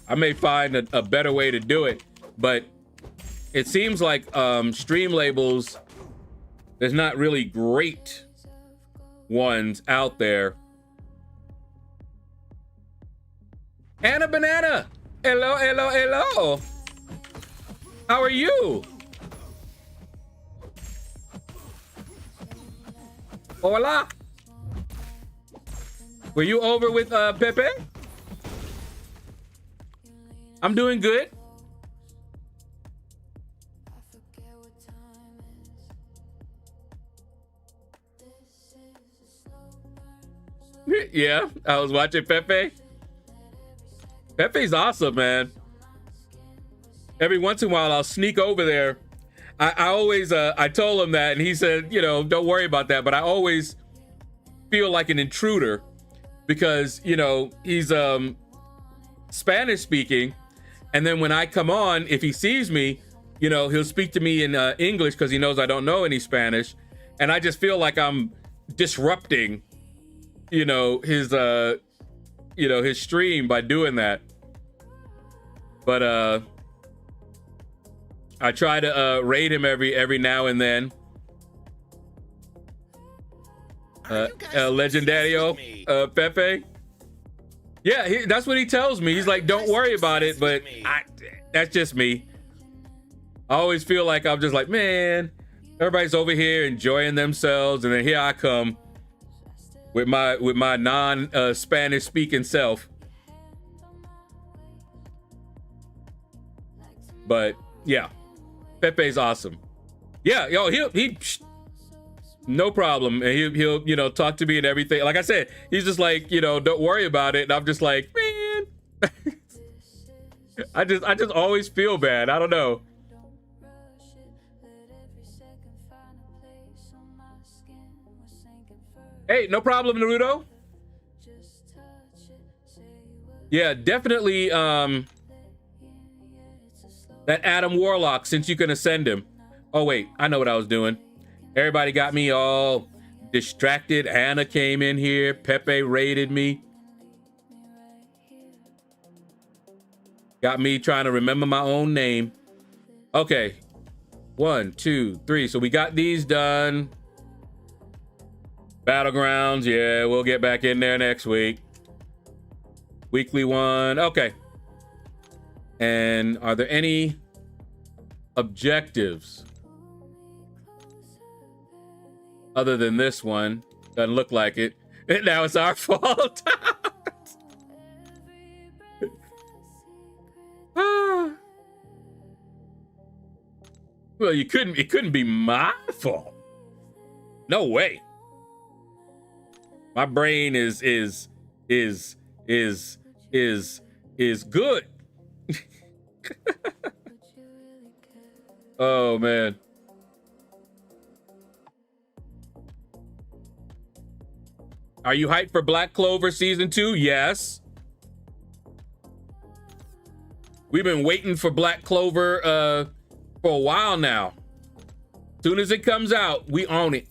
I may find a better way to do it, but it seems like stream labels, there's not really great ones out there. Anna Banana, hello, hello, hello. How are you? Hola. Were you over with Pepe? I'm doing good. Yeah, I was watching Pepe. Pepe's awesome, man. Every once in a while, I'll sneak over there. I always, I told him that, and he said, you know, don't worry about that. But I always feel like an intruder because, you know, he's Spanish speaking. And then when I come on, if he sees me, you know, he'll speak to me in English because he knows I don't know any Spanish. And I just feel like I'm disrupting, you know, his stream by doing that. But I try to raid him every now and then. Legendario, Pepe. Yeah, that's what he tells me. He's like, don't worry about it, but that's just me. I always feel like I'm just like, man, everybody's over here enjoying themselves, and then here I come with my non-Spanish speaking self. But yeah, Pepe's awesome. Yeah, yo, he no problem, and he'll you know, talk to me and everything. Like I said, he's just like, you know, don't worry about it, and I'm just like, man. I just always feel bad. I don't know. Hey, no problem, Naruto. Yeah, definitely that Adam Warlock, since you can ascend him. Oh wait, I know what I was doing. Everybody got me all distracted. Anna came in here. Pepe raided me. Got me trying to remember my own name. Okay. 1, 2, 3. So we got these done. Battlegrounds. Yeah, we'll get back in there next week. Weekly one. Okay. And are there any objectives other than this one? Doesn't look like it. Now it's our fault. Well, it couldn't be my fault. No way. My brain is good. Oh man. Are you hyped for Black Clover season 2? Yes. We've been waiting for Black Clover for a while now. Soon as it comes out, we own it.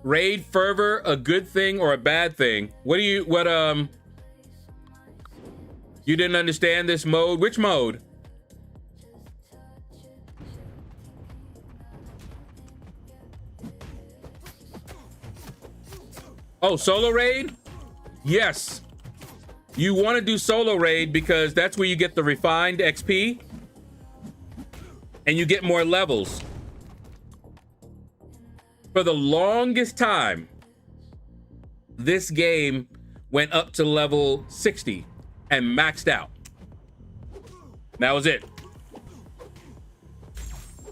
Raid fervor, a good thing or a bad thing? You didn't understand this mode? Which mode? Oh, solo raid? Yes. You want to do solo raid because that's where you get the refined XP and you get more levels. For the longest time, this game went up to level 60 and maxed out. That was it.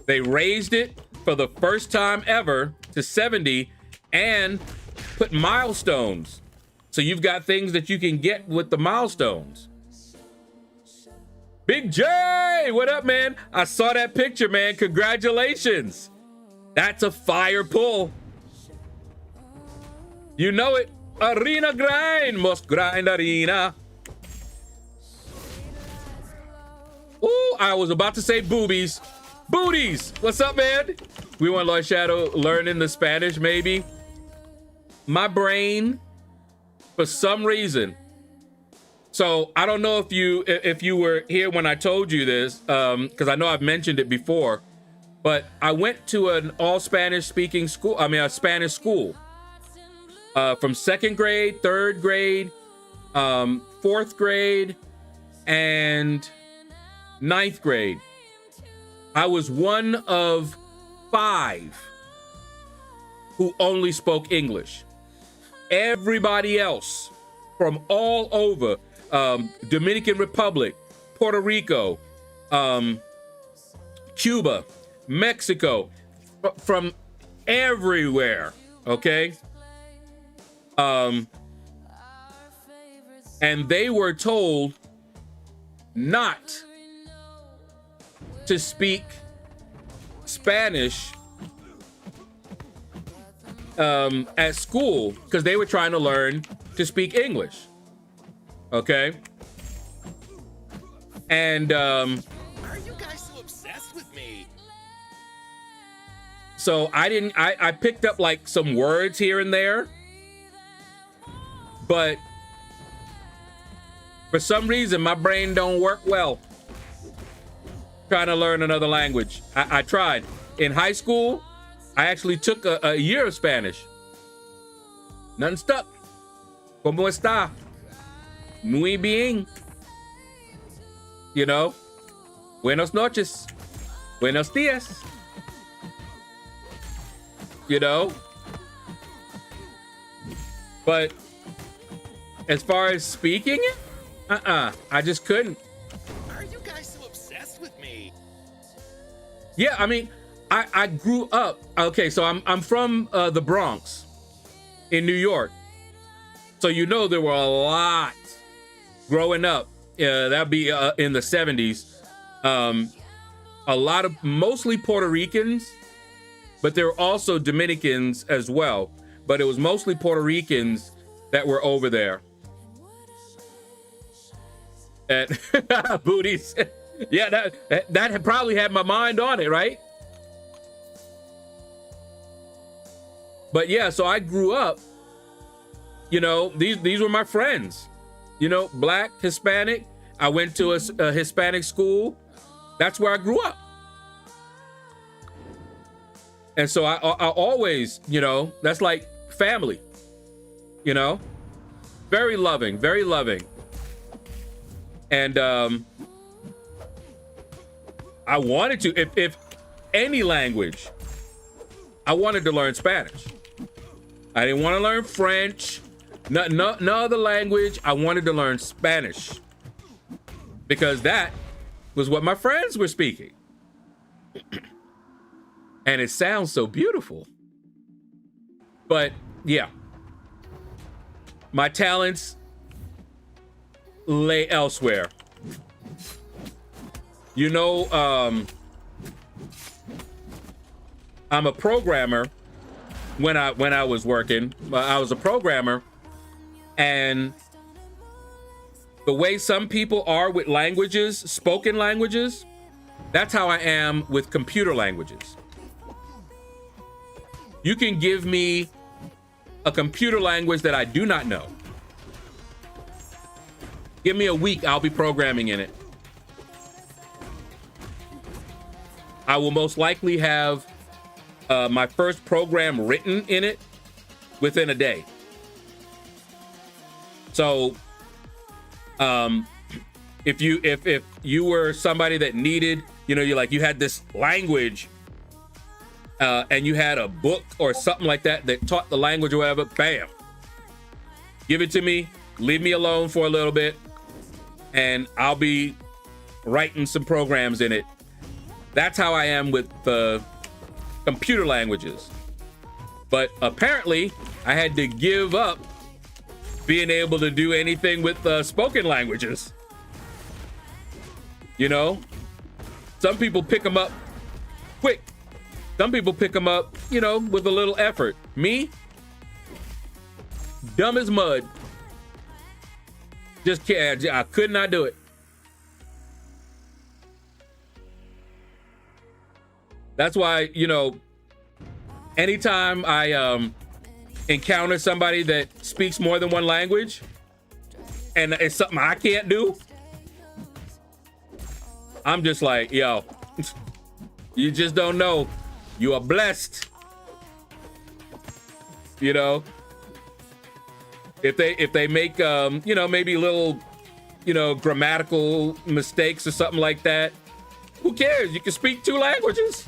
They raised it for the first time ever to 70 and put milestones. So you've got things that you can get with the milestones. Big J, what up, man? I saw that picture, man. Congratulations. That's a fire pull. You know it. Arena grind, must grind arena. Ooh, I was about to say boobies. Booties, what's up, man? We want LordShaedow learning the Spanish, maybe. My brain, for some reason. So I don't know if you were here when I told you this, because I know I've mentioned it before. But I went to an all Spanish speaking school. I mean, a Spanish school from 2nd grade, 3rd grade, 4th grade, and 9th grade. I was one of 5 who only spoke English. Everybody else from all over, Dominican Republic, Puerto Rico, Cuba, Mexico, from everywhere, okay? And they were told not to speak Spanish at school because they were trying to learn to speak English, okay? And Are you guys so obsessed with me? so I picked up like some words here and there, but for some reason my brain don't work well trying to learn another language. I tried. In high school, I actually took a year of Spanish. Nothing stuck. ¿Cómo está? Muy bien. You know? Buenos noches. Buenos días. You know? But as far as speaking it, I just couldn't. Are you guys so obsessed with me? Yeah, I mean, I grew up. Okay, so I'm from the Bronx in New York. So you know there were a lot growing up. That'd be in the 70s. A lot of mostly Puerto Ricans, but there were also Dominicans as well. But it was mostly Puerto Ricans that were over there. And booties. Yeah, that had probably had my mind on it, right? But yeah, so I grew up, you know, these were my friends, you know, Black, Hispanic. I went to a Hispanic school. That's where I grew up. And so I always, you know, that's like family, you know, very loving, very loving. And I wanted to, if any language, I wanted to learn Spanish. I didn't want to learn French, no other language. I wanted to learn Spanish because that was what my friends were speaking. And it sounds so beautiful. But yeah, my talents lay elsewhere. You know, I'm a programmer. When I was working, I was a programmer, and the way some people are with languages, spoken languages, that's how I am with computer languages. You can give me a computer language that I do not know. Give me a week, I'll be programming in it. I will most likely have my first program written in it within a day. So, if you were somebody that needed, you know, you had this language, and you had a book or something like that that taught the language or whatever, bam, give it to me, leave me alone for a little bit, and I'll be writing some programs in it. That's how I am with the computer languages. But apparently I had to give up being able to do anything with spoken languages. You know, some people pick them up quick. Some people pick them up, you know, with a little effort. Me, dumb as mud. Just can't, I could not do it. That's why, you know, anytime I encounter somebody that speaks more than one language and it's something I can't do, I'm just like, yo, you just don't know. You are blessed. You know, if they make you know, maybe little, you know, grammatical mistakes or something like that, who cares? You can speak 2 languages.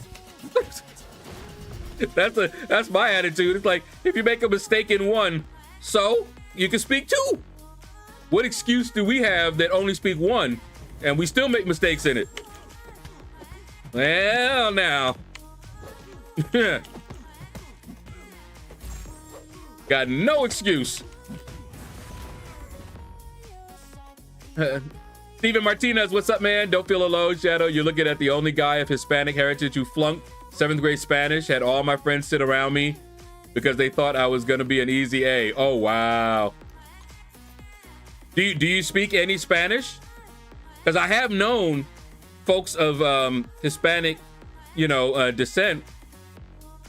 That's my attitude. It's like, if you make a mistake in one, so you can speak 2. What excuse do we have that only speak 1 and we still make mistakes in it? Well, now. Got no excuse. Steven Martinez, what's up, man? Don't feel alone, Shadow. You're looking at the only guy of Hispanic heritage who flunked 7th grade Spanish. Had all my friends sit around me because they thought I was gonna be an easy A. Oh, wow. Do you speak any Spanish? Because I have known folks of Hispanic, you know, descent.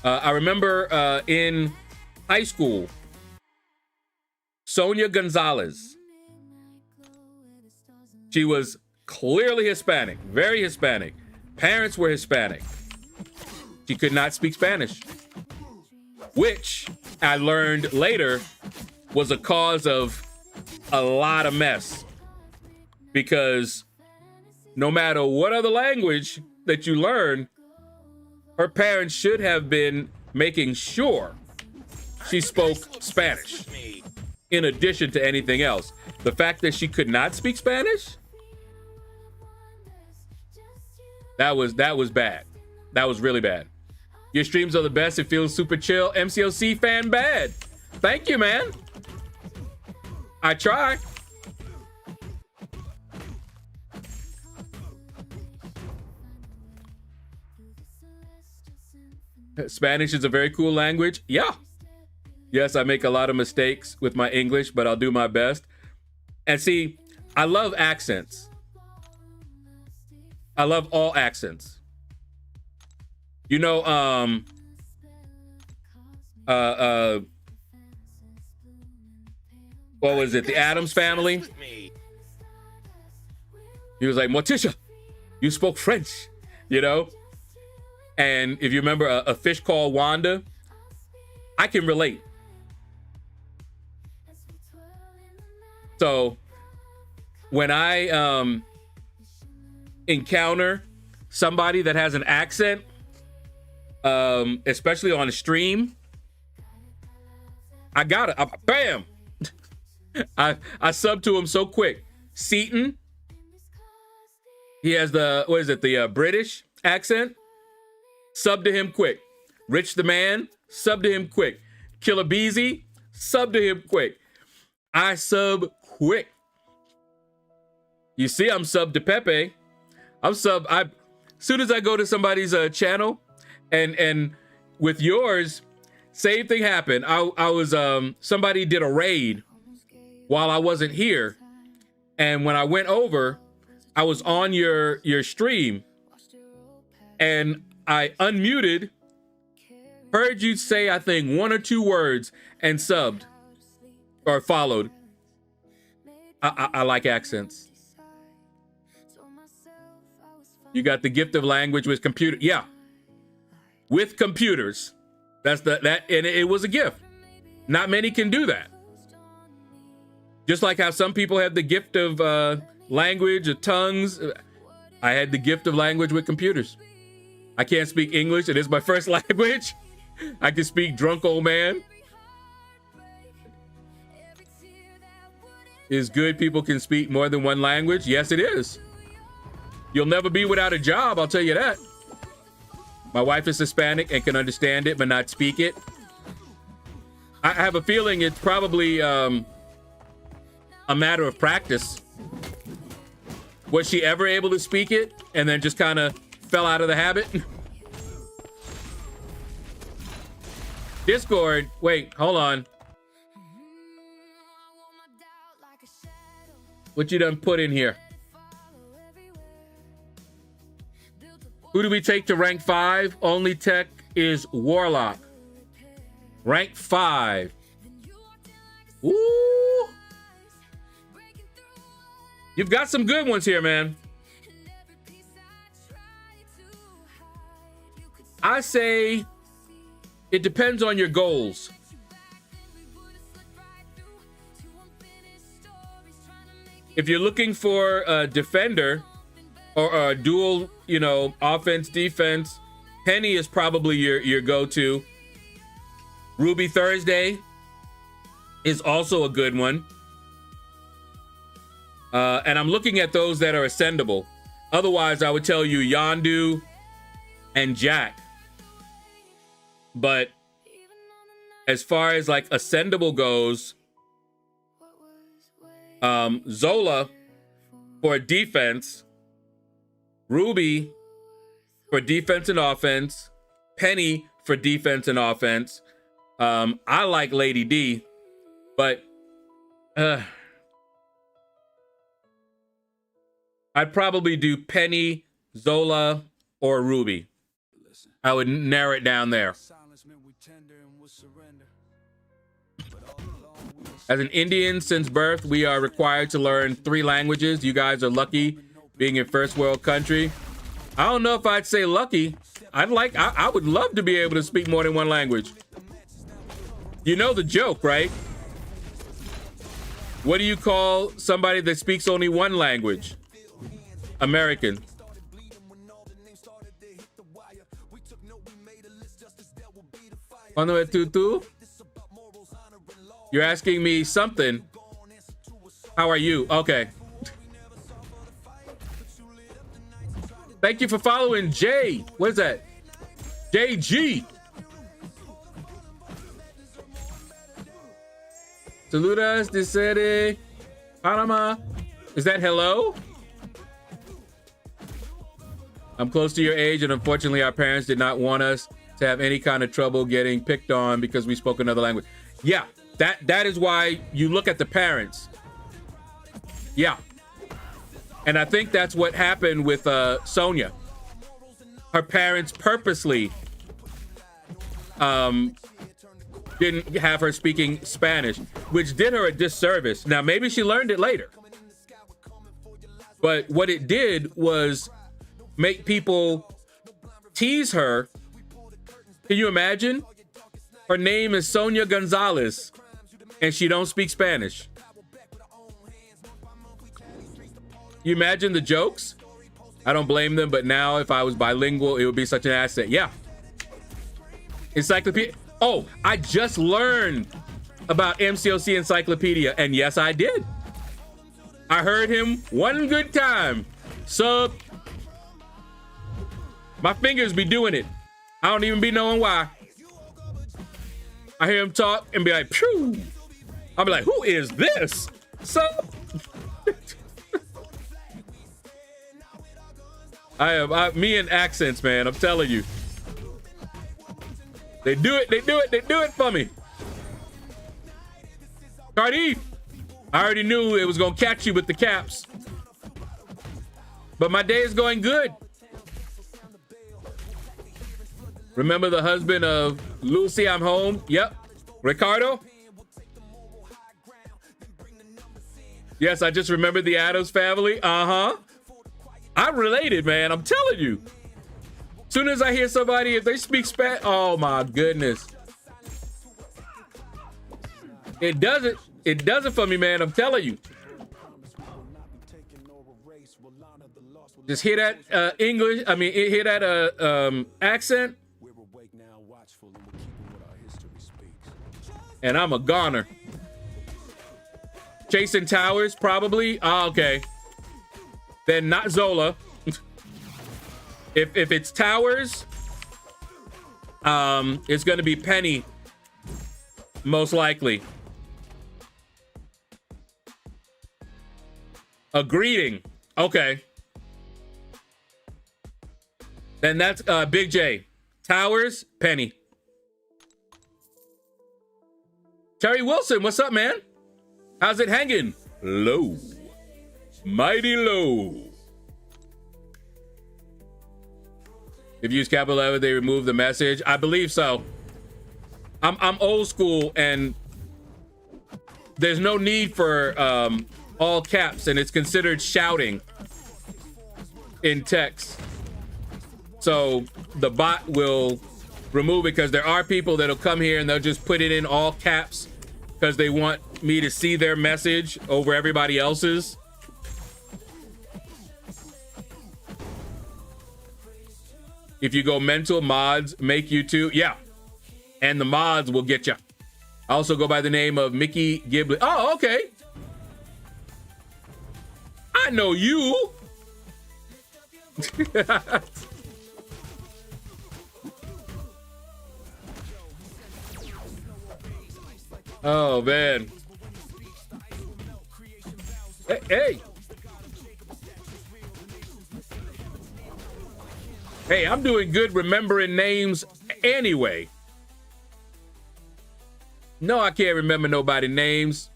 I remember in high school, Sonia Gonzalez. She was clearly Hispanic, very Hispanic. Parents were Hispanic. She could not speak Spanish, which I learned later was a cause of a lot of mess, because no matter what other language that you learn, her parents should have been making sure she spoke Spanish in addition to anything else. The fact that she could not speak Spanish, that was bad. That was really bad. Your streams are the best. It feels super chill. MCOC fan bad. Thank you, man. I try. Spanish is a very cool language. Yeah. Yes, I make a lot of mistakes with my English, but I'll do my best. And see, I love accents. I love all accents. You know, what was it? The Addams Family. He was like, Morticia, you spoke French, you know? And if you remember a fish called Wanda, I can relate. So when I encounter somebody that has an accent, especially on a stream, I got it. Bam! I sub to him so quick. Seaton, He has the, what is it, the British accent? Sub to him quick. Rich the Man, sub to him quick. Killer Beezy, sub to him quick. I sub quick. You see, I'm sub to Pepe. I'm sub. As soon as I go to somebody's channel, and with yours, same thing happened. I was somebody did a raid while I wasn't here, and when I went over, I was on your stream, and I unmuted, heard you say I think 1 or 2 words, and subbed or followed. I like accents. You got the gift of language with computer. Yeah, with computers. That's and it was a gift. Not many can do that. Just like how some people have the gift of language or tongues. I had the gift of language with computers. I can't speak English. It is my first language. I can speak drunk old man. Is good people can speak more than one language? Yes, it is. You'll never be without a job, I'll tell you that. My wife is Hispanic and can understand it, but not speak it. I have a feeling it's probably a matter of practice. Was she ever able to speak it and then just kind of fell out of the habit? Discord, wait, hold on. What you done put in here? Who do we take to rank 5? Only tech is Warlock. Rank 5. Ooh. You've got some good ones here, man. I say it depends on your goals. If you're looking for a defender or a dual, you know, offense, defense, Penny is probably your go-to. Ruby Thursday is also a good one. And I'm looking at those that are ascendable. Otherwise, I would tell you Yondu and Jack. But as far as like ascendable goes, Zola for defense, Ruby for defense and offense, Penny for defense and offense. I like Lady D, but I'd probably do Penny, Zola, or Ruby. I would narrow it down there. As an Indian since birth, we are required to learn 3 languages. You guys are lucky being in first world country. I don't know if I'd say lucky. I would love to be able to speak more than 1 language. You know the joke, right? What do you call somebody that speaks only 1 language? American. You're asking me something. How are you? Okay. Thank you for following Jay. What is that? JG. Saludas de sede Panama. Is that hello? I'm close to your age, and unfortunately our parents did not want us to have any kind of trouble getting picked on because we spoke another language. Yeah, that is why you look at the parents. Yeah. And I think that's what happened with Sonia. Her parents purposely didn't have her speaking Spanish, which did her a disservice. Now, maybe she learned it later. But what it did was make people tease her. Can you imagine? Her name is Sonia Gonzalez, and she don't speak Spanish. You imagine the jokes? I don't blame them, but now if I was bilingual, it would be such an asset. Yeah. Encyclopedia. Oh, I just learned about MCOC Encyclopedia, and yes, I did. I heard him one good time Sub. My fingers be doing it. I don't even be knowing why. I hear him talk and be like, phew. I'll be like, who is this? Sub. Me and accents, man. I'm telling you. They do it for me. Cardi, I already knew it was gonna catch you with the caps. But my day is going good. Remember the husband of Lucy, I'm home? Yep. Ricardo? Yes, I just remembered the Addams family. Uh-huh. I'm related, man. I'm telling you. As soon as I hear somebody, if they speak Spanish, oh my goodness. It does it for me, man. I'm telling you. Just hear that English. I mean, hear that accent. And I'm a goner. Chasing Towers, probably. Ah, okay. Then not Zola. If it's Towers, it's gonna be Penny, most likely. A greeting. Okay. Then that's Big J. Towers, Penny. Terry Wilson, what's up, man? How's it hanging? Low. Mighty low. If you use capital letter, they remove the message. I believe so. I'm old school, and there's no need for all caps, and it's considered shouting in text. So the bot will remove it because there are people that'll come here and they'll just put it in all caps because they want me to see their message over everybody else's. If you go mental, mods make you too. Yeah. And the mods will get you. I also go by the name of Mickey Ghibli. Oh, okay. I know you. Oh, man. Hey, hey. Hey, I'm doing good remembering names anyway. No, I can't remember nobody's names.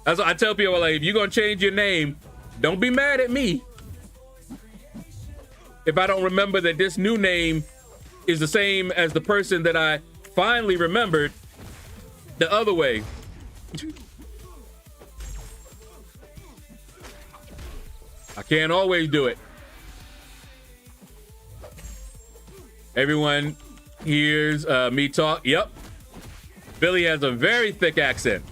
That's what I tell people, like, if you're going to change your name, don't be mad at me if I don't remember that this new name is the same as the person that I finally remembered the other way. I can't always do it. Everyone hears me talk. Yep. Billy has a very thick accent.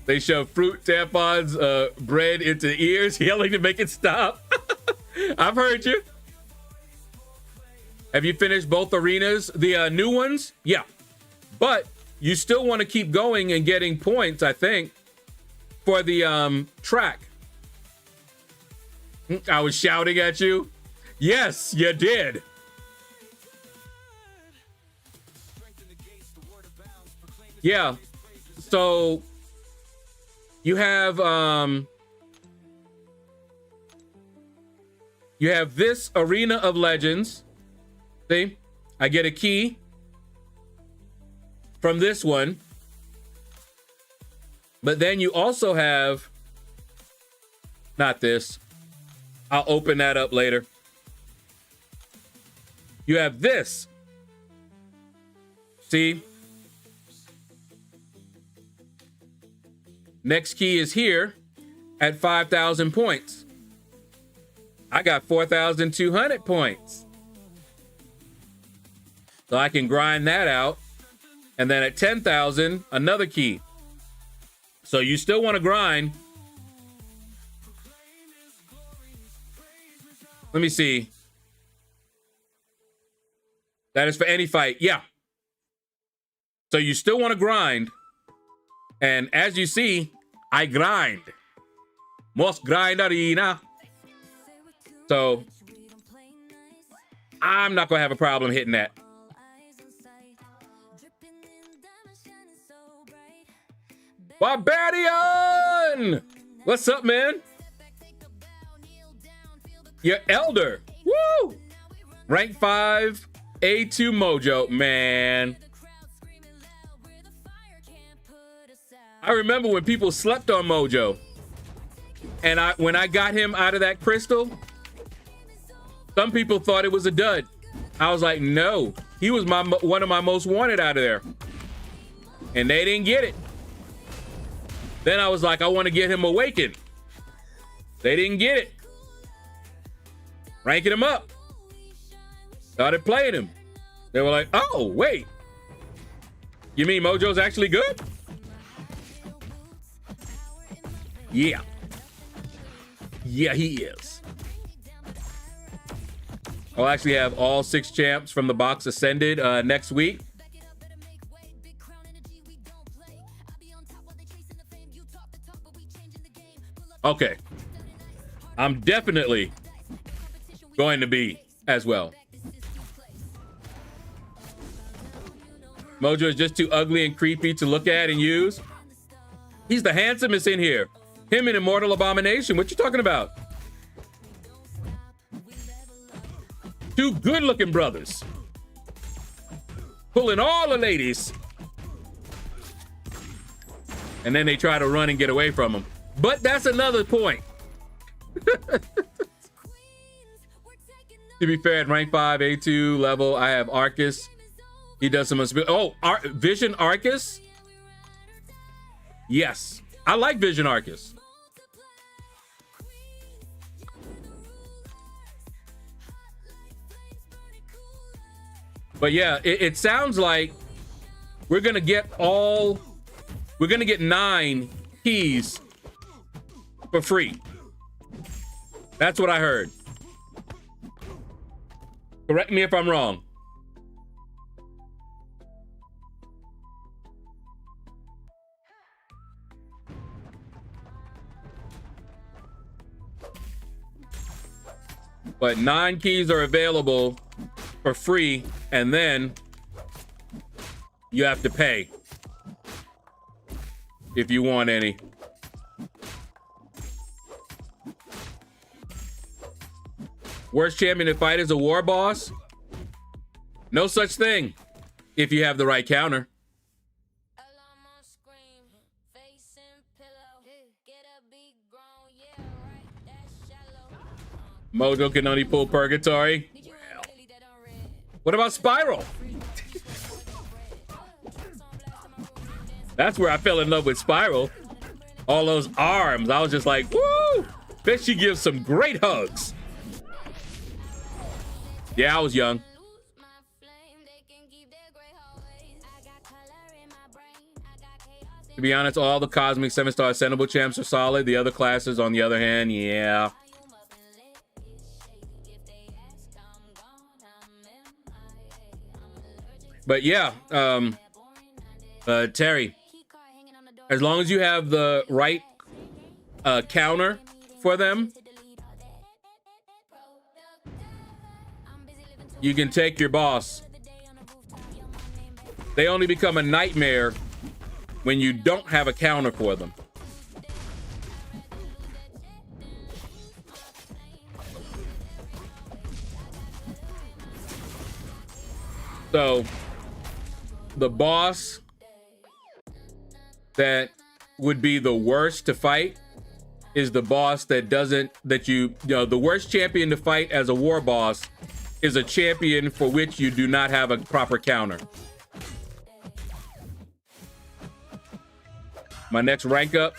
They shove fruit, tampons, bread into ears, yelling to make it stop. I've heard you. Have you finished both arenas? The new ones? Yeah. But you still want to keep going and getting points, I think, for the track. I was shouting at you. Yes, you did. Yeah. So you have this Arena of Legends. See? I get a key from this one. But then you also have not this. I'll open that up later. You have this. See? Next key is here at 5,000 points. I got 4,200 points. So I can grind that out. And then at 10,000, another key. So you still want to grind. Let me see. That is for any fight. Yeah. So you still want to grind. And as you see, I grind. Most grind arena. So I'm not gonna have a problem hitting that. Barbarian! What's up, man? Your elder. Woo! Rank 5, A2 Mojo. Man. I remember when people slept on Mojo. And when I got him out of that crystal, some people thought it was a dud. I was like, no. He was one of my most wanted out of there. And they didn't get it. Then I was like, I want to get him awakened. They didn't get it. Ranking him up. Started playing him. They were like, oh, wait. You mean Mojo's actually good? Yeah. Yeah, he is. I'll actually have all 6 champs from the box ascended next week. Okay. I'm definitely going to be as well. Mojo is just too ugly and creepy to look at and use. He's the handsomest in here. Him and Immortal Abomination. What you talking about? 2 good-looking brothers. Pulling all the ladies. And then they try to run and get away from him. But that's another point. To be fair, at rank 5, A2 level, I have Arcus. He does some Vision Arcus? Yes. I like Vision Arcus. But yeah, it sounds like we're gonna get 9 keys for free. That's what I heard. Correct me if I'm wrong. But 9 keys are available for free, and then you have to pay if you want any. Worst champion to fight is a war boss? No such thing if you have the right counter. Mojo can only pull Purgatory. Well, what about Spiral? That's where I fell in love with Spiral. All those arms. I was just like, woo! Bet she gives some great hugs. Yeah, I was young. To be honest, all the Cosmic 7-star Ascendable champs are solid. The other classes, on the other hand, yeah. But yeah, Terry, as long as you have the right counter for them, you can take your boss. They only become a nightmare when you don't have a counter for them. So the boss that would be the worst to fight is the boss that doesn't, the worst champion to fight as a war boss is a champion for which you do not have a proper counter. My next rank up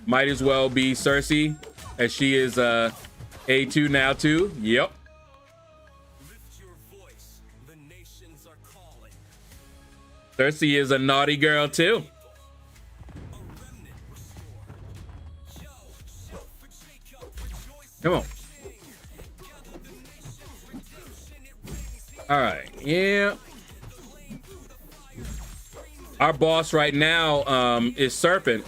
might as well be Cersei, as she is A2 now too. Yep. Cersei is a naughty girl too. Come on. All right, yeah. Our boss right now is Serpent.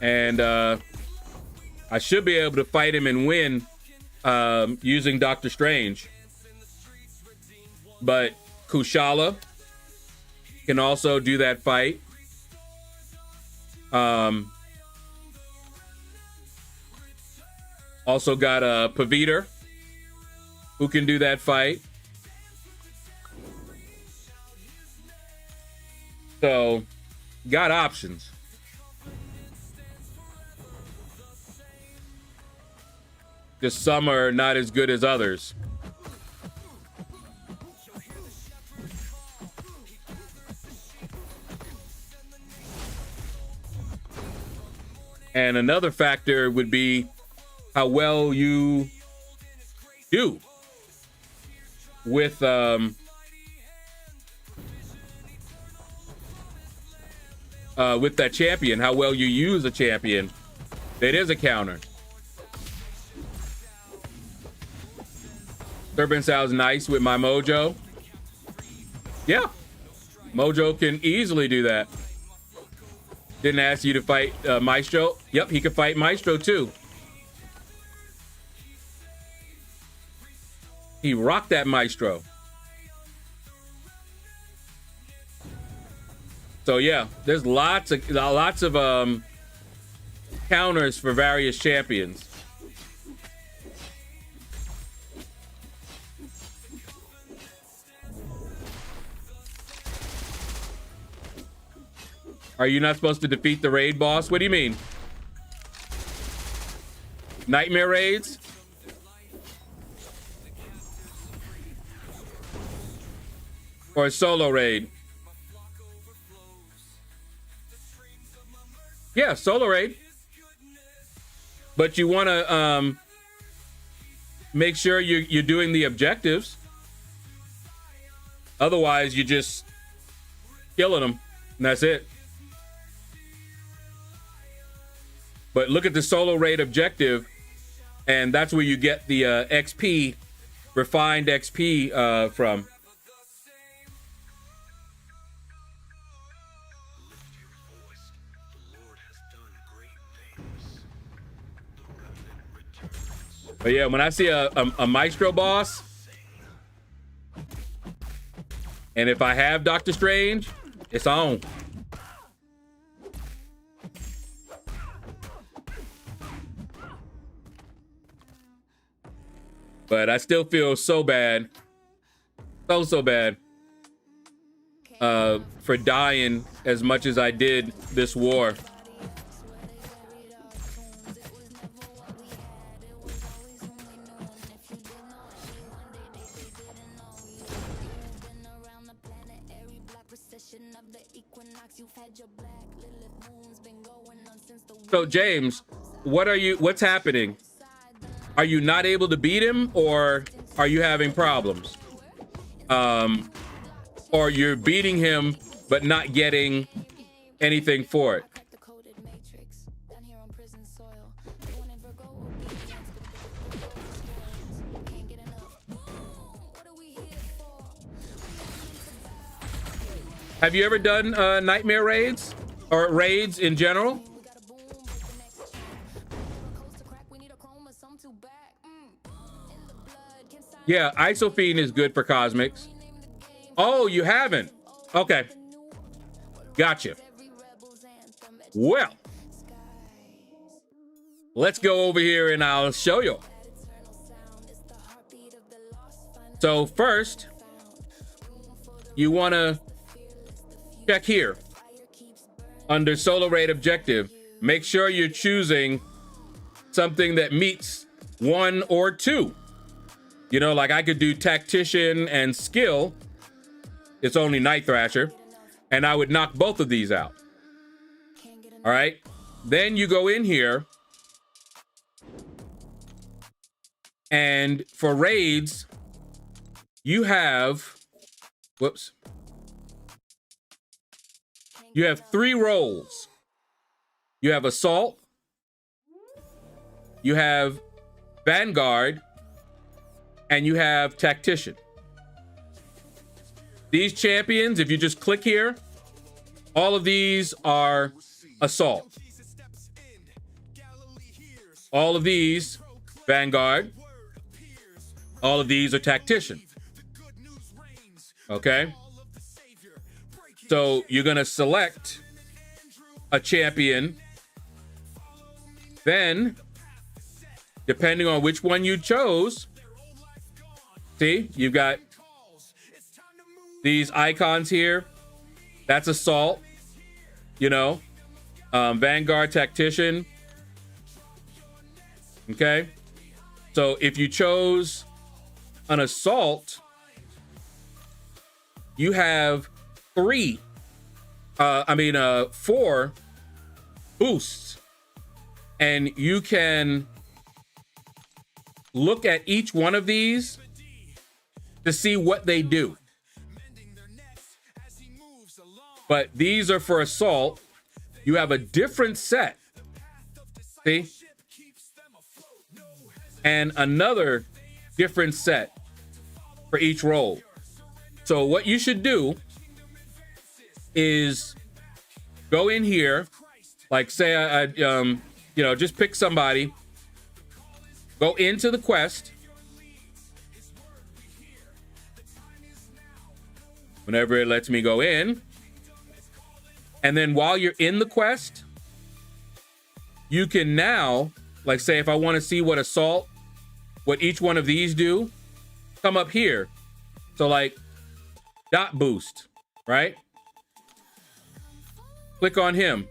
And I should be able to fight him and win using Doctor Strange. But Kushala can also do that fight. Also got Paviter, who can do that fight. So, got options. Just some are not as good as others. And another factor would be how well you do with that champion, how well you use a champion. It is a counter. Serpent sounds nice with my Mojo. Yeah, Mojo can easily do that. Didn't ask you to fight Maestro. Yep, he could fight Maestro too. He rocked that Maestro. So yeah, there's lots of counters for various champions. Are you not supposed to defeat the raid boss? What do you mean? Nightmare raids? Or a solo raid? Yeah, solo raid. But you want to make sure you're doing the objectives. Otherwise, you're just killing them, and that's it. But look at the solo raid objective, and that's where you get the XP, refined XP from. But yeah, when I see a Maestro boss, and if I have Doctor Strange, it's on. But I still feel so bad, so bad for dying as much as I did this war. So James, what's happening? Are you not able to beat him, or are you having problems? Or you're beating him but not getting anything for it? Have you ever done nightmare raids or raids in general? Yeah, Isophene is good for Cosmics. Oh, you haven't? Okay. Gotcha. Well, let's go over here and I'll show you. So first, you want to check here under solo raid objective. Make sure you're choosing something that meets 1 or 2. You know, like I could do tactician and skill. It's only Night Thrasher. And I would knock both of these out. All right. Then you go in here. And for raids, you have, whoops. You have 3 roles. You have Assault. You have Vanguard. And you have Tactician. These champions, if you just click here, all of these are Assault. all of these, Vanguard. All of these are Tactician. Okay? So you're going to select a champion. Then, depending on which one you chose, see, you've got these icons here. That's Assault, you know, Vanguard, Tactician. Okay? So if you chose an Assault, you have 4 boosts, and you can look at each one of these to see what they do. But these are for Assault. You have a different set, see, and another different set for each role. So what you should do is go in here, like say you know, just pick somebody, go into the quest. Whenever it lets me go in. And then while you're in the quest, you can now, like say if I want to see what Assault, what each one of these do, come up here. So like dot boost, right? Click on him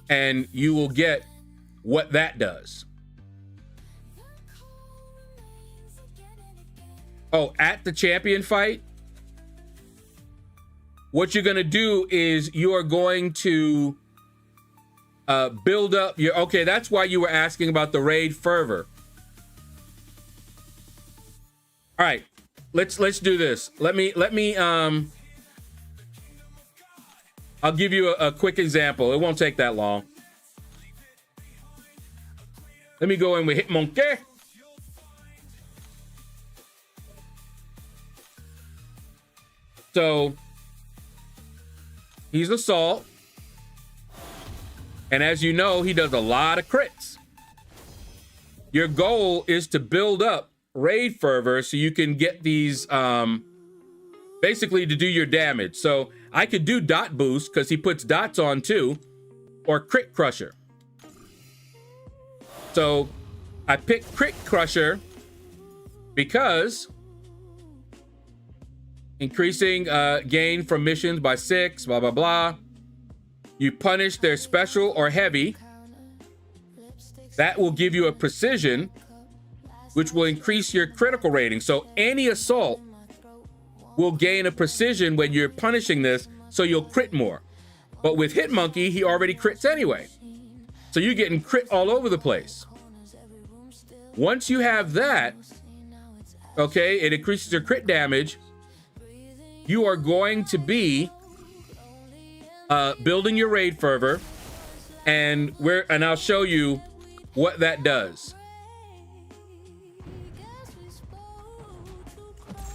and you will get what that does. Oh, at the champion fight, what you're going to do is you are going to build up your, okay, that's why you were asking about the raid fervor. All right, let's do this. Let me I'll give you a quick example. It won't take that long. Let me go in with Hitmonkey. So he's Assault. And as you know, he does a lot of crits. Your goal is to build up raid fervor so you can get these basically to do your damage. So I could do dot boost because he puts dots on too, or crit crusher. So I picked crit crusher because increasing gain from missions by 6, blah, blah, blah. You punish their special or heavy. That will give you a precision, which will increase your critical rating. So any Assault will gain a precision when you're punishing this, so you'll crit more. But with Hitmonkey, he already crits anyway. So you're getting crit all over the place. Once you have that, okay, it increases your crit damage. You are going to be building your raid fervor, and I'll show you what that does.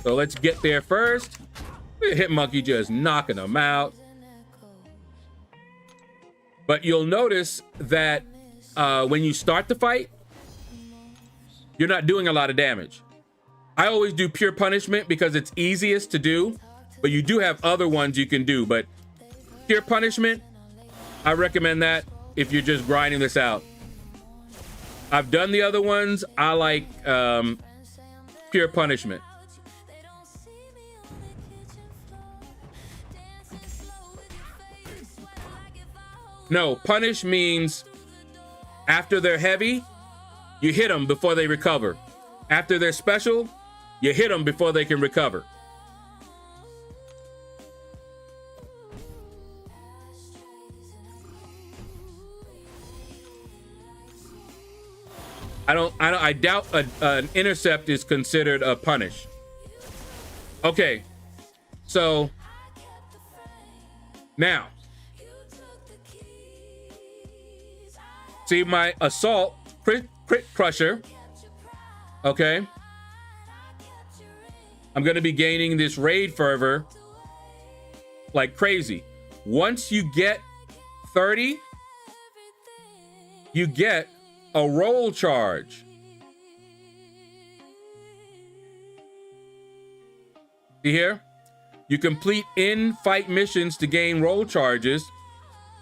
So let's get there first. Hitmonkey just knocking them out. But you'll notice that when you start the fight, you're not doing a lot of damage. I always do pure punishment because it's easiest to do, but you do have other ones you can do. But pure punishment, I recommend that if you're just grinding this out. I've done the other ones. I like pure punishment. No, punish means after they're heavy, you hit them before they recover. After they're special, you hit them before they can recover. I doubt an intercept is considered a punish. Okay, so now, see my Assault crit crusher. Okay, I'm gonna be gaining this raid fervor like crazy. Once you get 30, you get a roll charge. See here? You complete in-fight missions to gain roll charges,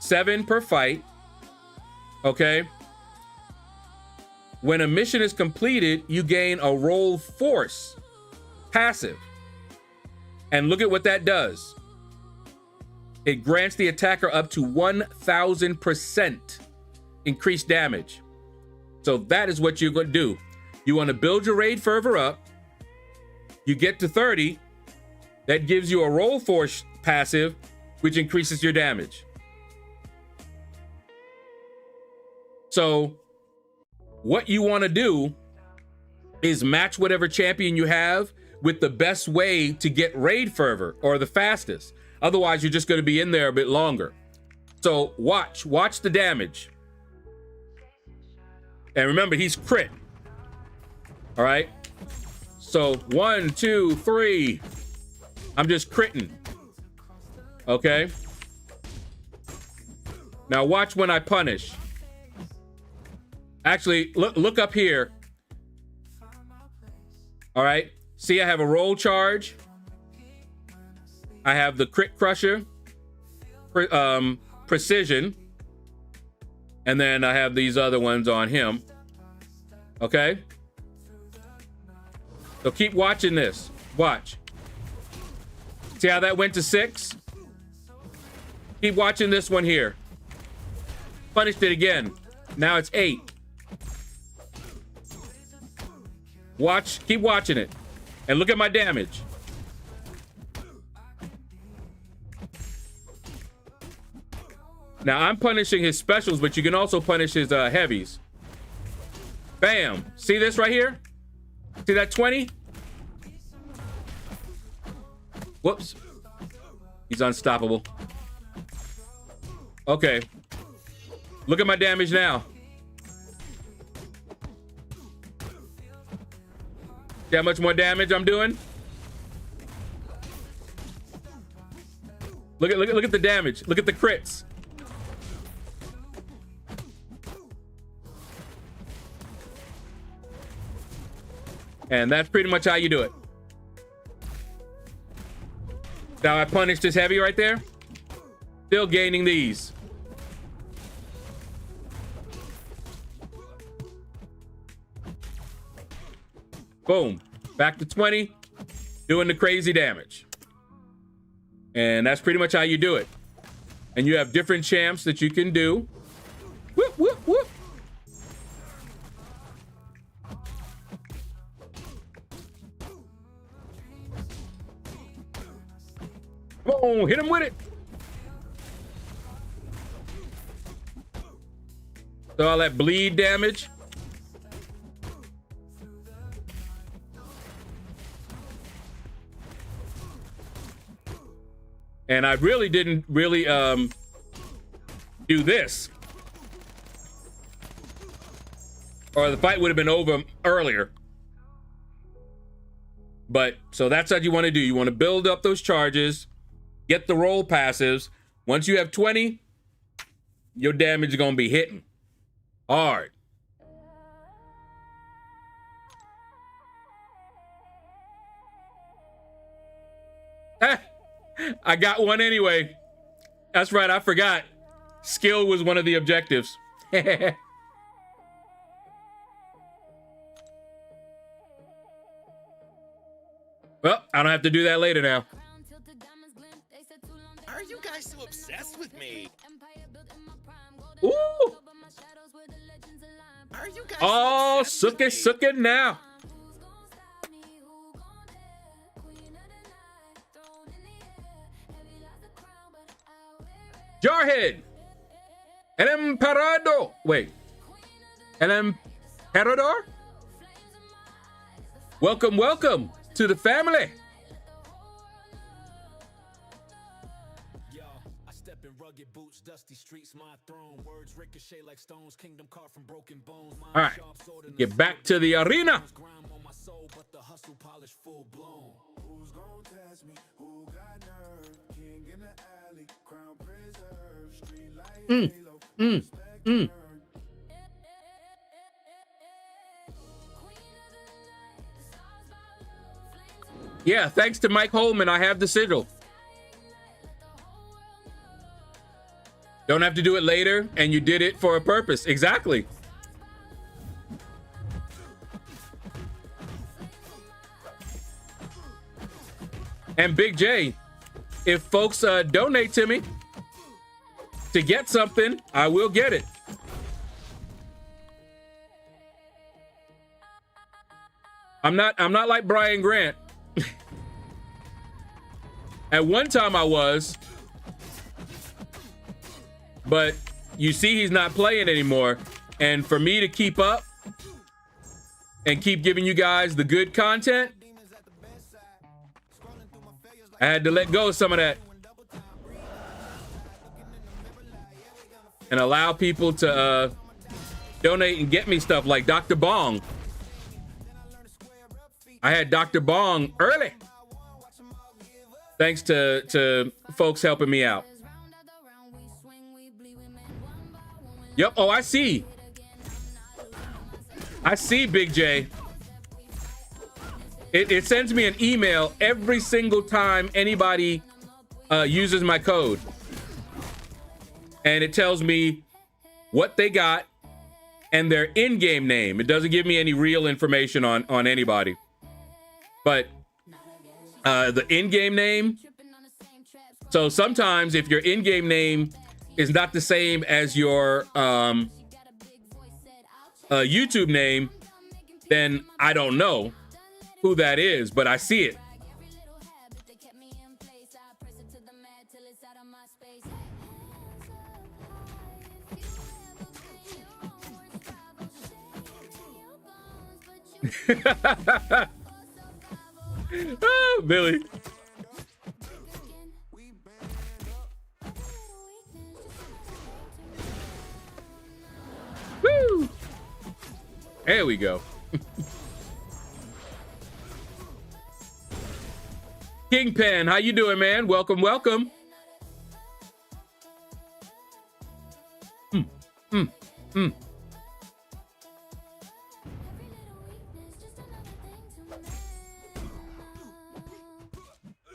7 per fight. Okay. When a mission is completed, you gain a roll force passive. And look at what that does. It grants the attacker up to 1,000% increased damage. So that is what you're going to do. You want to build your raid fervor up. You get to 30. That gives you a roll force passive, which increases your damage. So what you want to do is match whatever champion you have with the best way to get raid fervor, or the fastest. Otherwise, you're just going to be in there a bit longer. So watch the damage. And remember, he's crit. All right. So 1, 2, 3. I'm just critting. Okay. Now watch when I punish. Actually, look up here. All right. See, I have a roll charge. I have the crit crusher, precision, and then I have these other ones on him. Okay. So keep watching this. Watch. See how that went to 6? Keep watching this one here. Punished it again. Now it's 8. Watch, keep watching it. And look at my damage. Now I'm punishing his specials, but you can also punish his heavies. Bam. See this right here? See that 20? Whoops. He's unstoppable. Okay. Look at my damage now. See how much more damage I'm doing? Look at the damage. Look at the crits. And that's pretty much how you do it. Now I punished his heavy right there. Still gaining these. Boom. Back to 20. Doing the crazy damage. And that's pretty much how you do it. And you have different champs that you can do. Whoop, whoop, whoop. Come on, hit him with it. So all that bleed damage. And I really didn't do this, or the fight would have been over earlier. But so that's what you want to do. You want to build up those charges, get the roll passives. Once you have 20, your damage is going to be hitting hard. I got one anyway. That's right, I forgot. Skill was one of the objectives. Well, I don't have to do that later now. Are you guys so obsessed with me? Ooh! Are you guys Oh, so obsessed with suck it now. Jarhead! El Emperador! Wait. El Emperador? Welcome, welcome to the family. Yo, I step in rugged boots, dusty streets, my throne. Words ricochet like stones, kingdom carved from broken bones. All right, get back to the arena. Grime on my soul, but the hustle polish full blown. Who's gonna test me? Who got nerve? King in the alley, crown preserve, street light halo, respect earned. Yeah, thanks to Mike Holman, I have the sigil. Don't have to do it later, and you did it for a purpose. Exactly. And Big J, if folks donate to me to get something, I will get it. I'm not like Brian Grant. At one time I was, but you see he's not playing anymore. And for me to keep up and keep giving you guys the good content, I had to let go of some of that and allow people to donate and get me stuff like Dr. Bong. I had Dr. Bong early, thanks to folks helping me out. Yep. Oh, I see. I see, Big J. It sends me an email every single time anybody uses my code. And it tells me what they got and their in-game name. It doesn't give me any real information on anybody. But the in-game name. So sometimes if your in-game name is not the same as your YouTube name, then I don't know who that is, but I see it. Oh, Billy. Woo! There we go. Kingpin, how you doing, man? Welcome, welcome.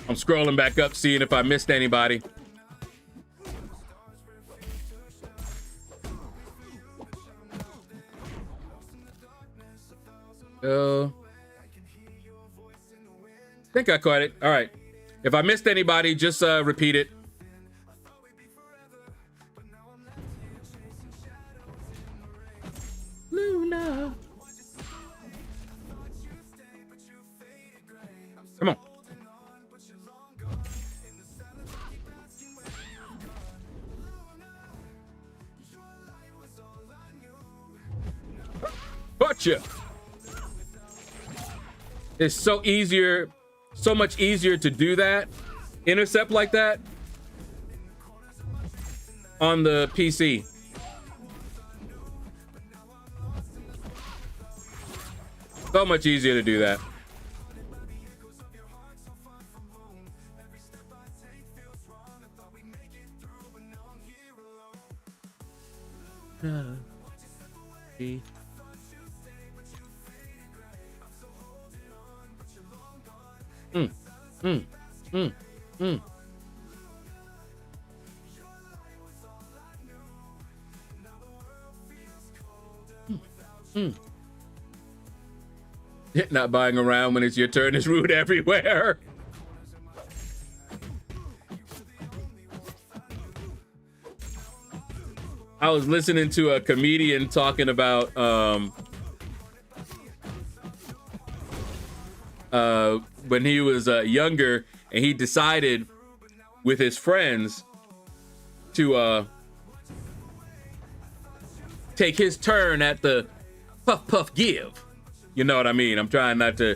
I'm scrolling back up, seeing if I missed anybody. I think I caught it. All right. If I missed anybody, just repeat it. Luna. Come on. Gotcha. It's so much easier to do that, intercept like that on the PC. So much easier to do that. Not buying around when it's your turn is rude everywhere. I was listening to a comedian talking about when he was younger, and he decided with his friends to take his turn at the puff puff give. You know what I mean? I'm trying not to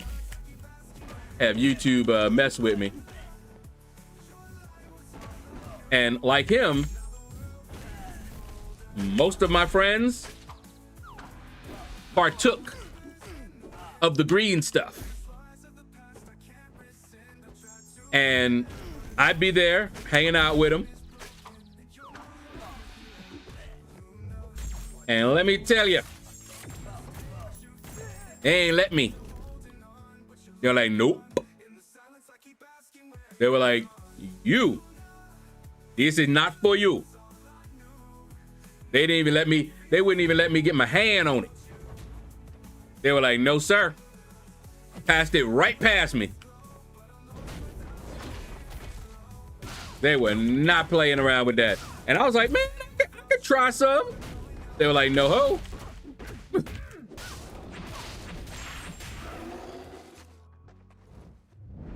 have YouTube mess with me. And like him, most of my friends partook of the green stuff. And I'd be there hanging out with them. And let me tell you, they ain't let me. They're like, nope. They were like, this is not for you. They didn't even let me, they wouldn't even let me get my hand on it. They were like, no, sir. Passed it right past me. They were not playing around with that. And I was like, man, I could try some. They were like, no ho.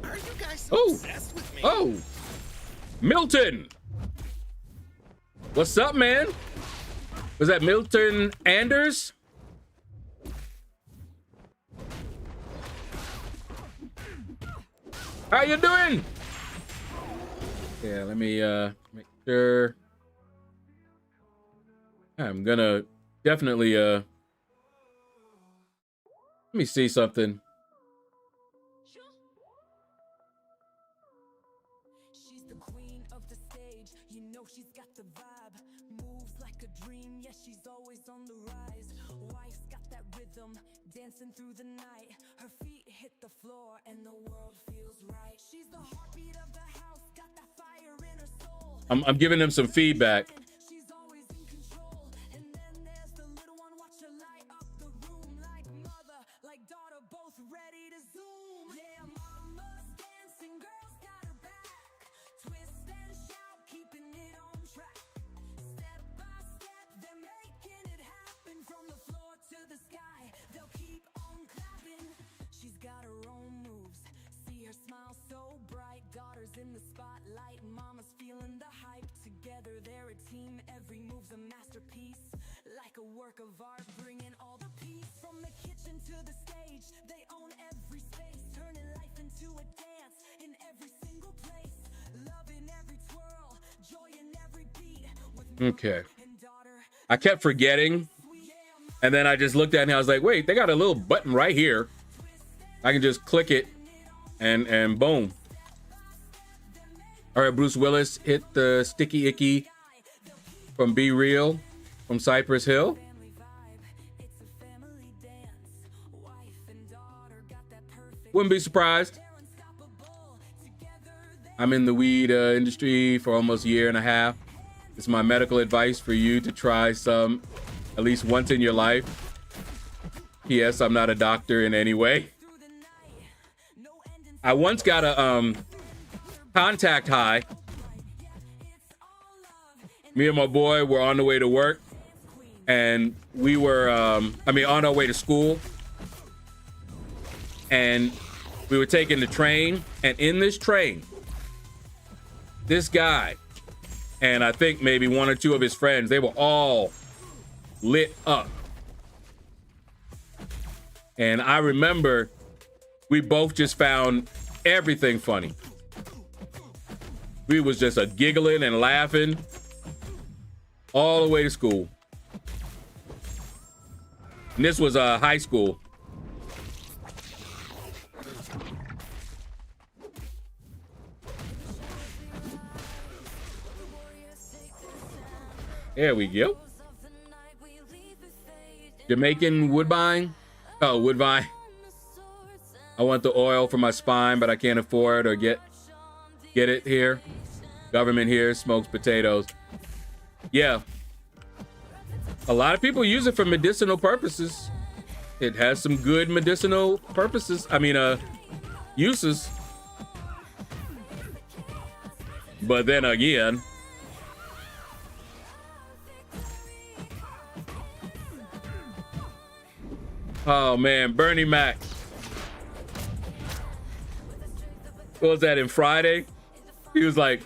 Are you guys so obsessed with me? Oh, Milton. What's up, man? Was that Milton Anders? How you doing? Yeah, let me make sure. I'm gonna definitely let me see something. She's the queen of the stage, you know she's got the vibe. Moves like a dream, yeah, she's always on the rise. Wife's got that rhythm, dancing through the night. Her feet hit the floor and the world feels right. She's the heartbeat of the house, got that fire in her soul. I'm giving them some feedback. She's always in control. And then there's the little one, watch her light up the room. Like mother, like daughter, both ready to zoom. Yeah, mama's dancing, girls got her back. Twist and shout, keeping it on track. Step by step, they're making it happen. From the floor to the sky, they'll keep on clapping. She's got her own moves, see her smile so bright. Daughter's in the spotlight, mama's feeling the hype. Together they're a team, every move's a masterpiece. Like a work of art, bringing all the peace. From the kitchen to the stage, they own every space. Turning life into a dance in every single place. Love in every twirl, joy in every beat. Okay. I kept forgetting. And then I just looked at it and I was like, wait, they got a little button right here. I can just click it and boom. All right, Bruce Willis hit the sticky icky from Be Real from Cypress Hill. Wouldn't be surprised. I'm in the weed industry for almost a year and a half. It's my medical advice for you to try some at least once in your life. P.S. I'm not a doctor in any way. I once got a contact high. Me and my boy were on the way to work, and we were, on our way to school, and we were taking the train, and in this train, this guy, and I think maybe one or two of his friends, they were all lit up. And I remember we both just found everything funny. We was just giggling and laughing all the way to school. And this was high school. There we go. Jamaican Woodbine. Oh, Woodbine. I want the oil for my spine, but I can't afford or get it here. Government here smokes potatoes. Yeah. A lot of people use it for medicinal purposes. It has some good medicinal purposes. Uses. But then again, oh man, Bernie Mac. What was that in Friday? He was like,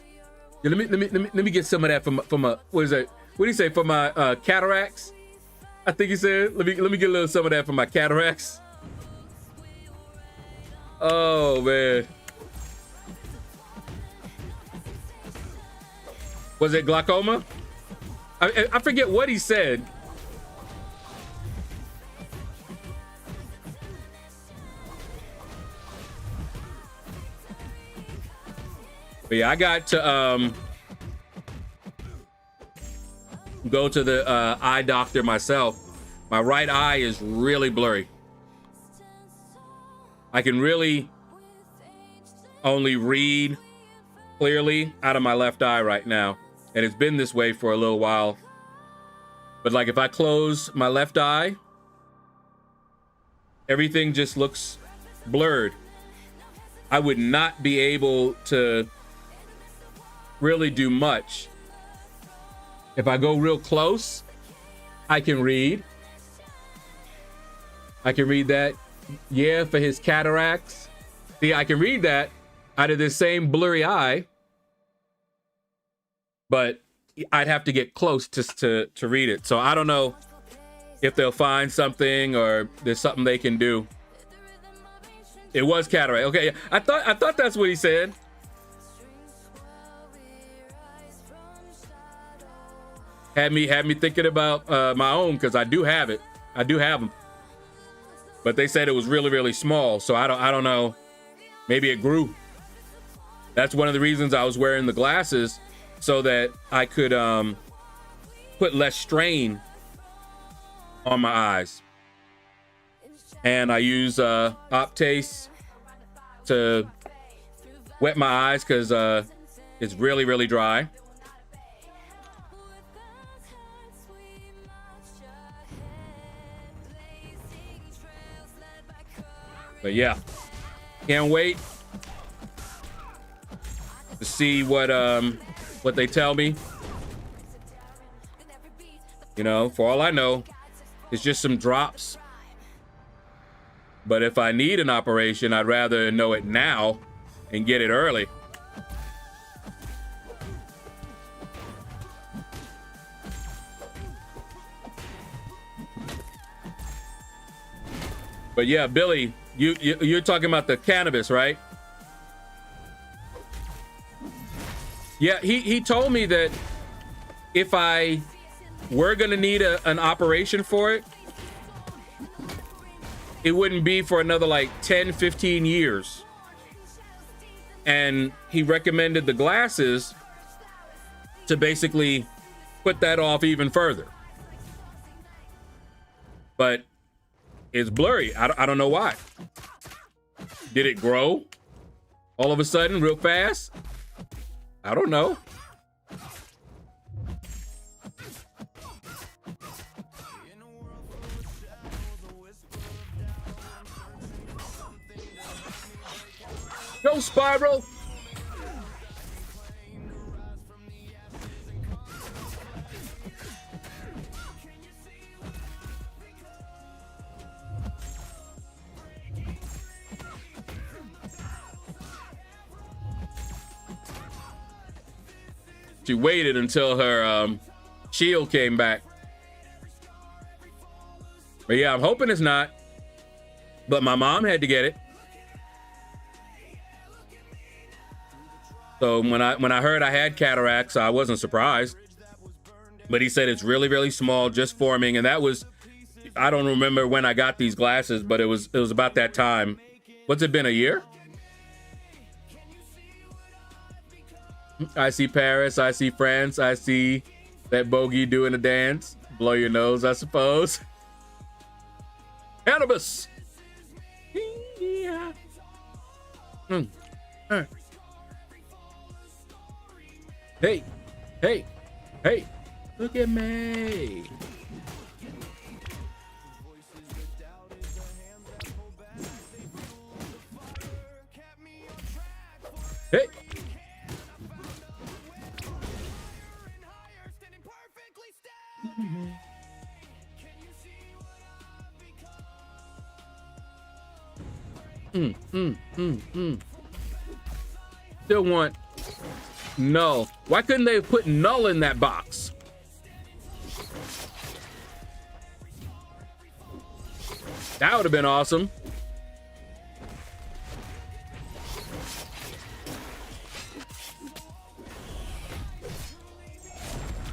yeah, let me get some of that for my what is that? What did he say, for my cataracts? I think he said, let me get a little some of that for my cataracts. Oh man. Was it glaucoma? I forget what he said. But yeah, I got to go to the eye doctor myself. My right eye is really blurry. I can really only read clearly out of my left eye right now. And it's been this way for a little while. But like if I close my left eye, everything just looks blurred. I would not be able to really do much. If I go real close, I can read. I can read that. Yeah, for his cataracts. See, I can read that out of this same blurry eye. But I'd have to get close just to read it. So I don't know if they'll find something or there's something they can do. It was cataract. Okay, I thought that's what he said. Had me thinking about my own, because I do have it. I do have them. But they said it was really, really small. So I don't know. Maybe it grew. That's one of the reasons I was wearing the glasses, so that I could put less strain on my eyes. And I use Optase to wet my eyes because it's really, really dry. But yeah, can't wait to see what they tell me. You know, for all I know, it's just some drops. But if I need an operation, I'd rather know it now and get it early. But yeah, Billy, you're talking about the cannabis, right? Yeah, he told me that if I were gonna need an operation for it, it wouldn't be for another like 10, 15 years. And he recommended the glasses to basically put that off even further. But it's blurry. I don't know why. Did it grow all of a sudden real fast? I don't know. Go, Spiral! She waited until her shield came back. But yeah, I'm hoping it's not. But my mom had to get it. So when I heard I had cataracts, I wasn't surprised. But he said it's really, really small, just forming. And that was, I don't remember when I got these glasses, but it was about that time. What's it been, a year? I see Paris, I see France, I see that bogey doing a dance. Blow your nose, I suppose. Cannabis! Yeah. Hey, hey, hey, look at me. Hey. Still want null. Why couldn't they put null in that box? That would have been awesome.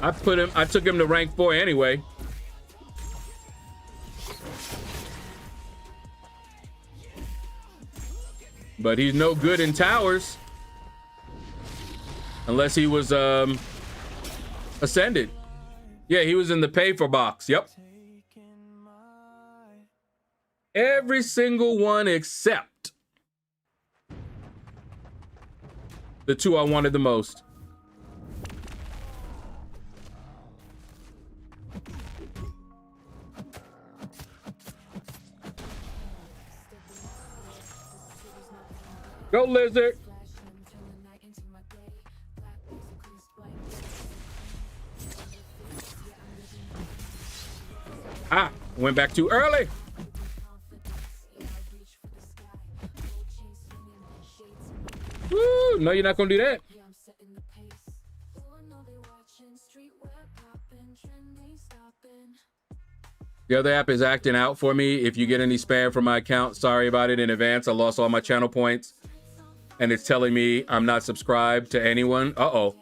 I took him to rank 4 anyway. But he's no good in towers. Unless he was ascended. Yeah, he was in the pay for box. Yep. Every single one except the two I wanted the most. Go, Lizard. Ah, went back too early. Woo, no, you're not gonna do that. The other app is acting out for me. If you get any spam from my account, sorry about it in advance. I lost all my channel points. And it's telling me I'm not subscribed to anyone. Uh-oh.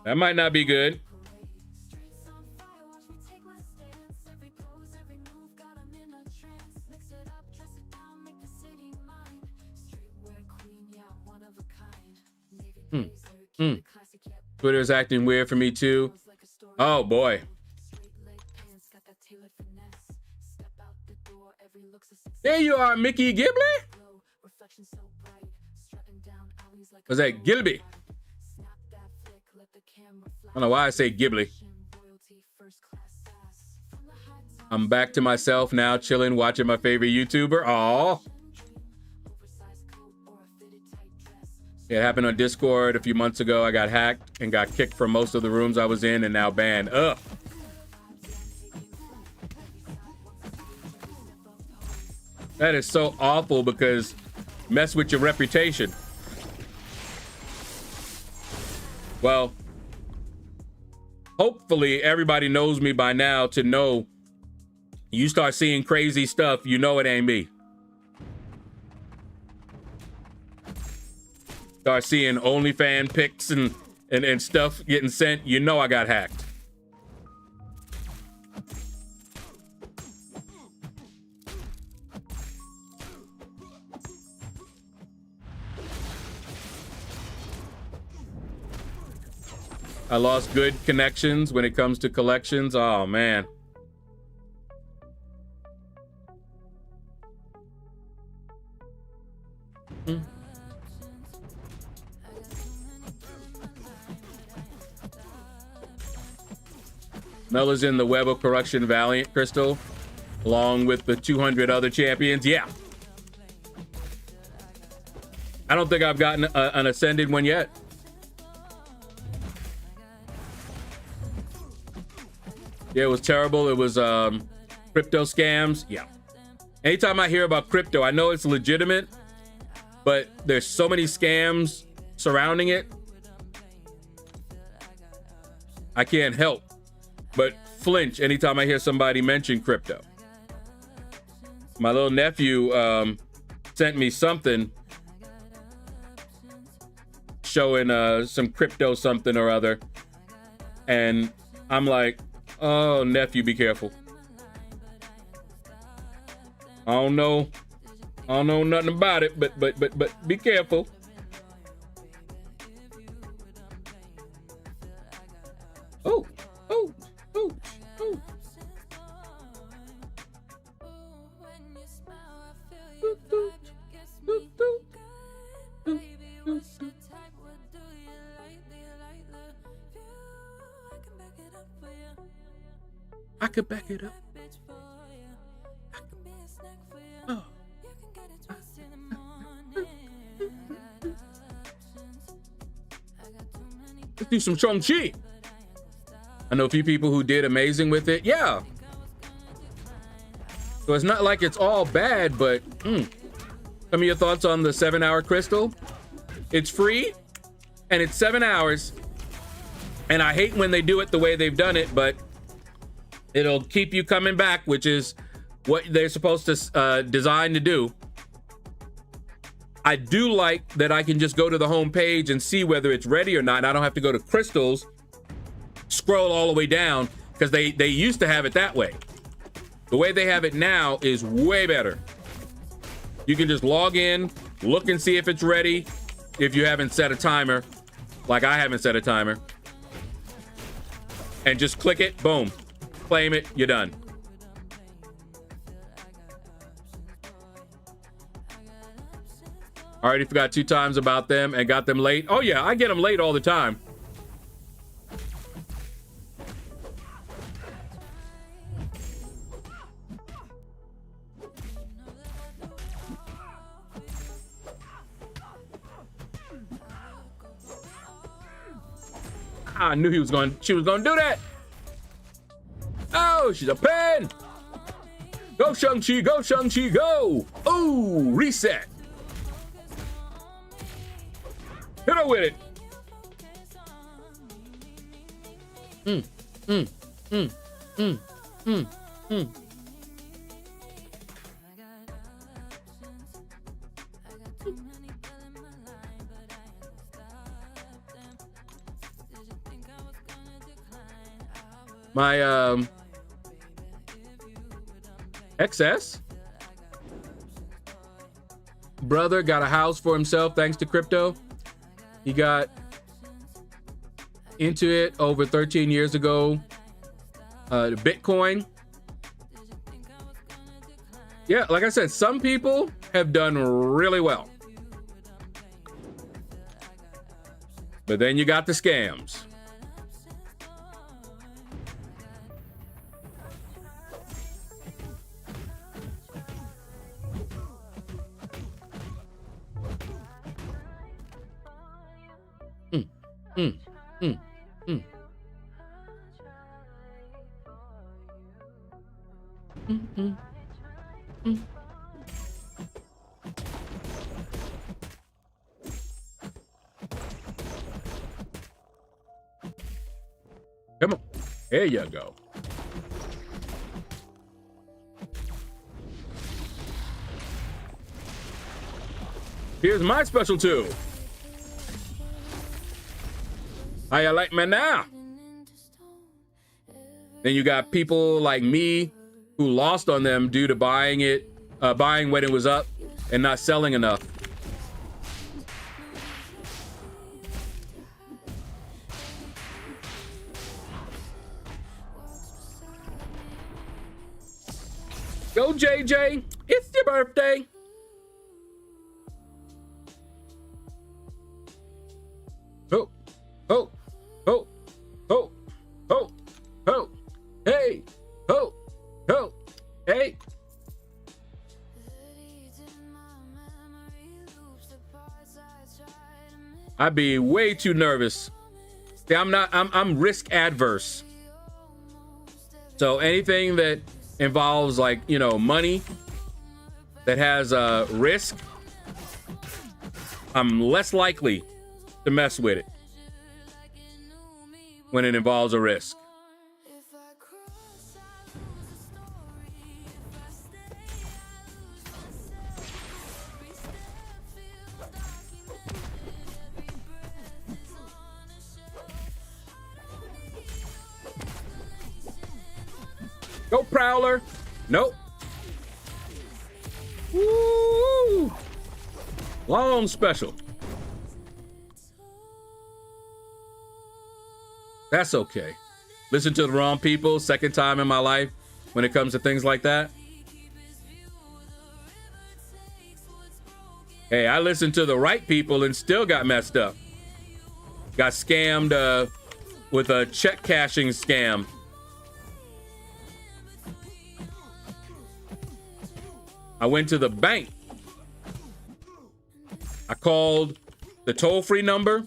That might not be good. Twitter's acting weird for me too. Oh boy. There you are, Mickey Ghibli. Was that Gilby? I don't know why I say Ghibli. I'm back to myself now, chilling, watching my favorite YouTuber. Aww. It happened on Discord a few months ago. I got hacked and got kicked from most of the rooms I was in and now banned. Ugh. That is so awful because mess with your reputation. Well, hopefully everybody knows me by now to know you start seeing crazy stuff, you know it ain't me. Start seeing OnlyFans pics and stuff getting sent, you know I got hacked. I lost good connections when it comes to collections. Oh, man. Mel is in the Web of Corruption Valiant, Crystal, along with the 200 other champions. Yeah. I don't think I've gotten an ascended one yet. Yeah, it was terrible. It was crypto scams. Yeah. Anytime I hear about crypto, I know it's legitimate, but there's so many scams surrounding it. I can't help but flinch anytime I hear somebody mention crypto. My little nephew sent me something showing some crypto something or other. And I'm like, oh, nephew, be careful. I don't know nothing about it, but be careful. Oh. I could back it up. Oh. Let's do some Shang-Chi. I know a few people who did amazing with it. Yeah. So it's not like it's all bad, but some of your thoughts on the 7-hour crystal? It's free and it's 7 hours. And I hate when they do it the way they've done it, but it'll keep you coming back, which is what they're supposed to design to do. I do like that I can just go to the home page and see whether it's ready or not. I don't have to go to crystals, scroll all the way down, because they used to have it that way. The way they have it now is way better. You can just log in, look and see if it's ready, if you haven't set a timer, like I haven't set a timer, and just click it, boom. Claim it, you're done. I already forgot 2 times about them and got them late. Oh yeah, I get them late all the time. I knew she was going to do that. Oh, she's a pen. Go Shang-Chi, go Shang-Chi, go. Ooh, reset. Hit her with it. My XS brother got a house for himself thanks to crypto. He got into it over 13 years ago. Bitcoin. Yeah, like I said, some people have done really well. But then you got the scams. Come on. There you go. Here's my special two. How you like me now? Then you got people like me who lost on them due to buying when it was up and not selling enough. Go JJ, it's your birthday. Oh, oh, oh, oh, oh, oh, hey, oh, oh, hey. I'd be way too nervous. See, I'm risk adverse. So anything that involves, like, you know, money that has a risk, I'm less likely to mess with it when it involves a risk. Go Prowler. Nope. Woo! Long special. That's okay. Listen to the wrong people. Second time in my life when it comes to things like that. Hey, I listened to the right people and still got messed up. Got scammed with a check cashing scam. I went to the bank. I called the toll-free number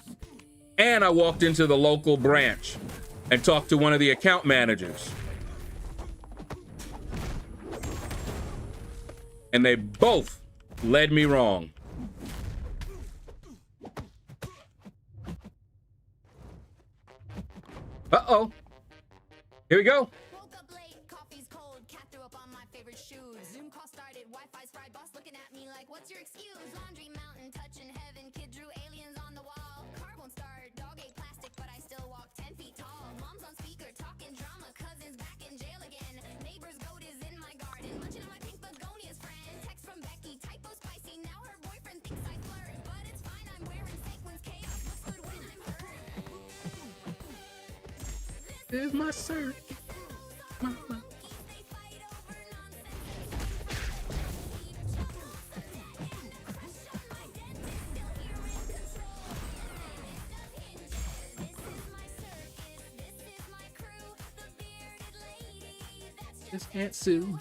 and I walked into the local branch and talked to one of the account managers. And they both led me wrong. Uh-oh. Here we go. What's your excuse? Laundry mountain touching heaven, kid drew aliens on the wall. Car won't start, dog ate plastic, but I still walk 10 feet tall. Mom's on speaker talking drama, cousins back in jail again. Neighbor's goat is in my garden, munching on my pink begonias friend. Text from Becky, typo spicy, now her boyfriend thinks I flirt. But it's fine, I'm wearing sequins, chaos whispered when I'm hurt. This is my shirt. Just can't sue.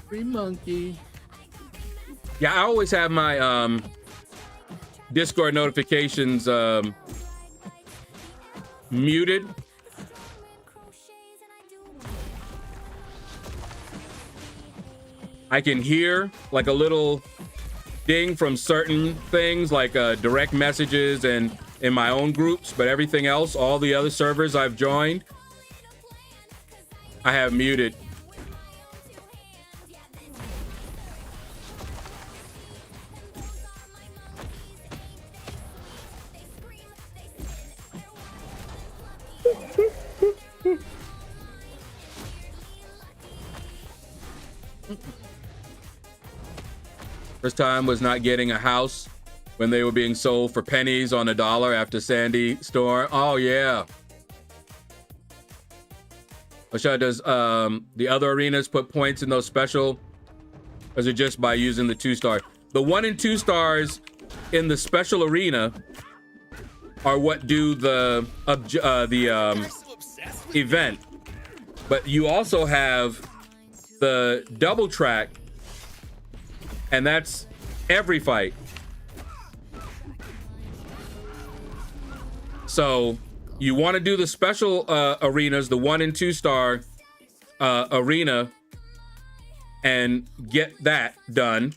Free monkey. Yeah, I always have my Discord notifications muted. I can hear like a little ding from certain things like direct messages and in my own groups, but everything else, all the other servers I've joined, I have muted. First time was not getting a house when they were being sold for pennies on a dollar after Sandy Storm. Oh yeah. Osha, does the other arenas put points in those special, or is it just by using the 2-star? The 1 and 2 stars in the special arena are what do the event, but you also have the double track, and that's every fight. So you want to do the special arenas, the 1 and 2 star arena, and get that done.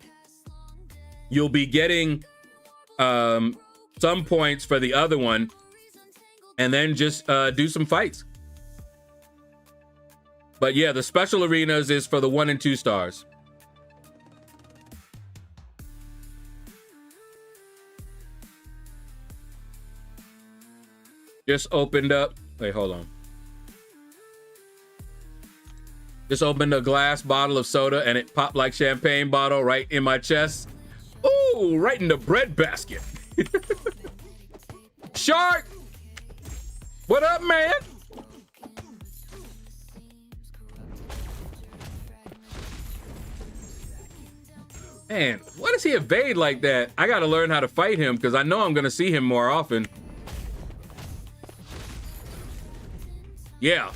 You'll be getting some points for the other one, and then just do some fights. But yeah, the special arenas is for the 1 and 2 stars. Just opened up. Wait, hold on. Just opened a glass bottle of soda and it popped like champagne bottle right in my chest. Ooh, right in the bread basket. Shark! What up, man? Man, why does he evade like that? I gotta learn how to fight him because I know I'm gonna see him more often. Yeah.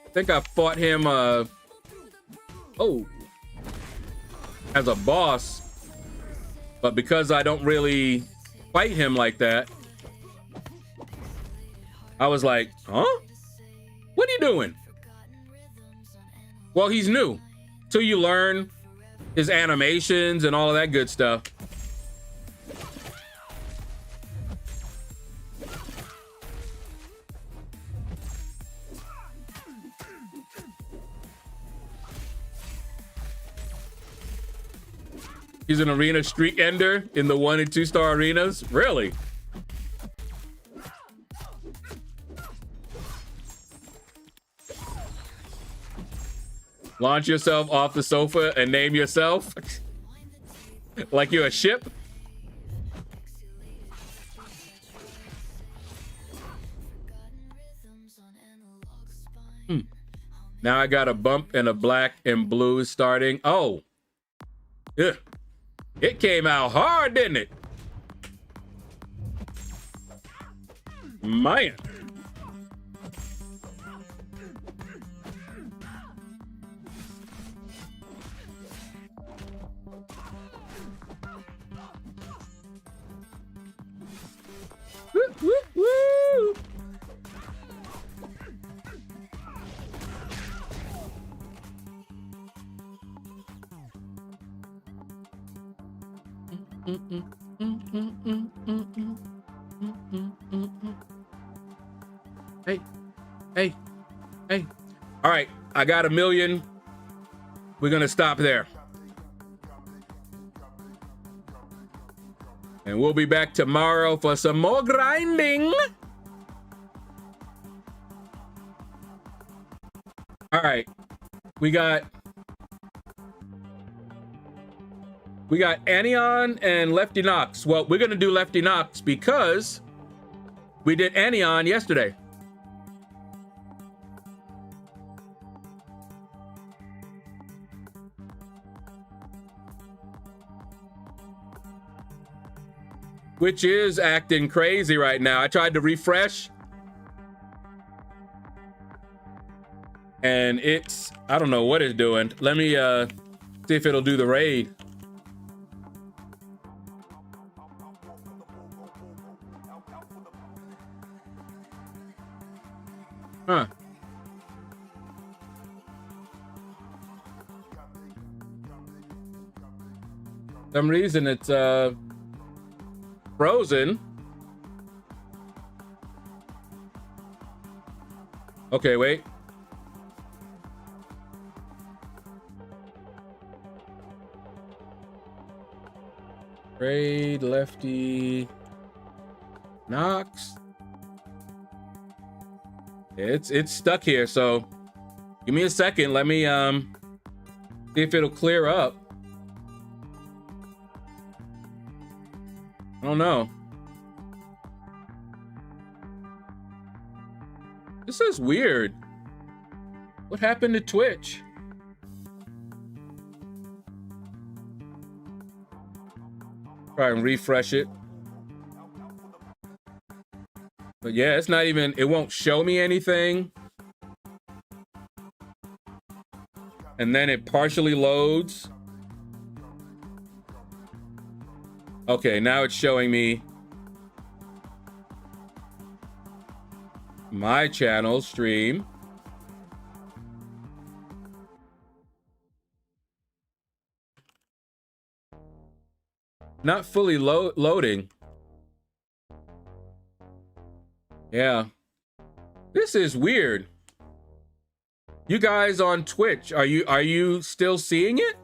I think I fought him as a boss, but because I don't really fight him like that, I was like, huh? What are you doing? Well, he's new, till you learn his animations and all of that good stuff. He's an arena streak ender in the 1 and 2 star arenas. Really? Launch yourself off the sofa and name yourself like you're a ship. Now I got a bump and a black and blue starting. Oh, yeah. It came out hard, didn't it? Man. Woo, woo, woo. Hey. All right, I got 1 million. We're gonna stop there. And we'll be back tomorrow for some more grinding. All right, we got Anion and Lefty Knox. Well, we're gonna do Lefty Knox because we did Anion yesterday. Which is acting crazy right now. I tried to refresh. And it's, I don't know what it's doing. Let me see if it'll do the raid. Huh. Some reason it's frozen. Okay, wait. Raid lefty Knox. It's stuck here, so give me a second. Let me see if it'll clear up. I don't know. This is weird. What happened to Twitch? Try and refresh it. But yeah, it's not even, it won't show me anything. And then it partially loads. Okay, now it's showing me my channel stream. Not fully loading. Yeah. This is weird. You guys on Twitch, are you still seeing it?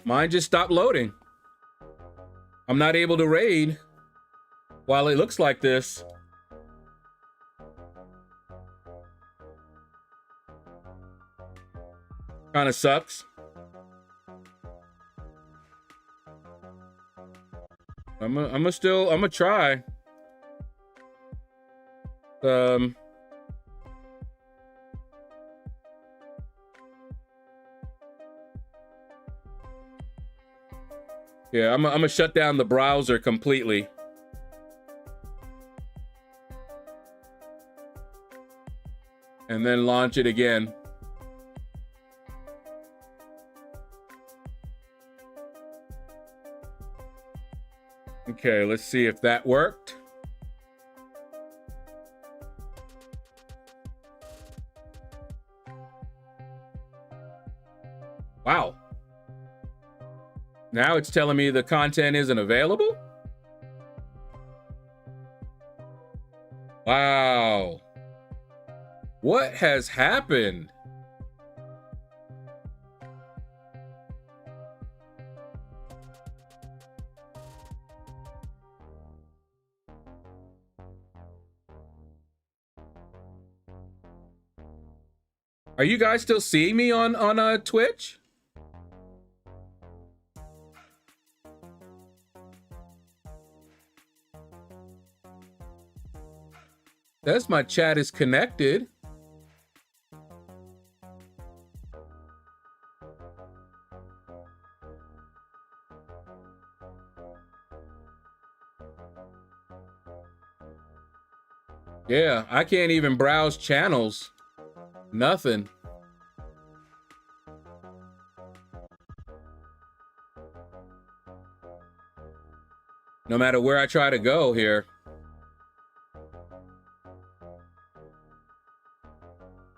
Mine just stopped loading. I'm not able to raid while it looks like this. Kind of sucks. I'm gonna try. Yeah, I'm gonna shut down the browser completely. And then launch it again. Okay, let's see if that worked. Wow. Now it's telling me the content isn't available? Wow. What has happened? Are you guys still seeing me on Twitch? That's my chat is connected. Yeah, I can't even browse channels. Nothing. No matter where I try to go here.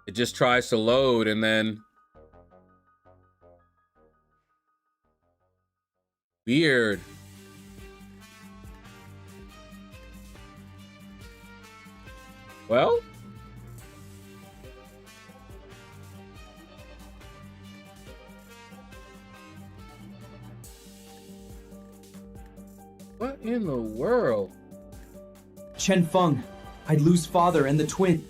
It just tries to load and then... Weird. Well... What in the world? Chen Feng, I'd lose father and the twin.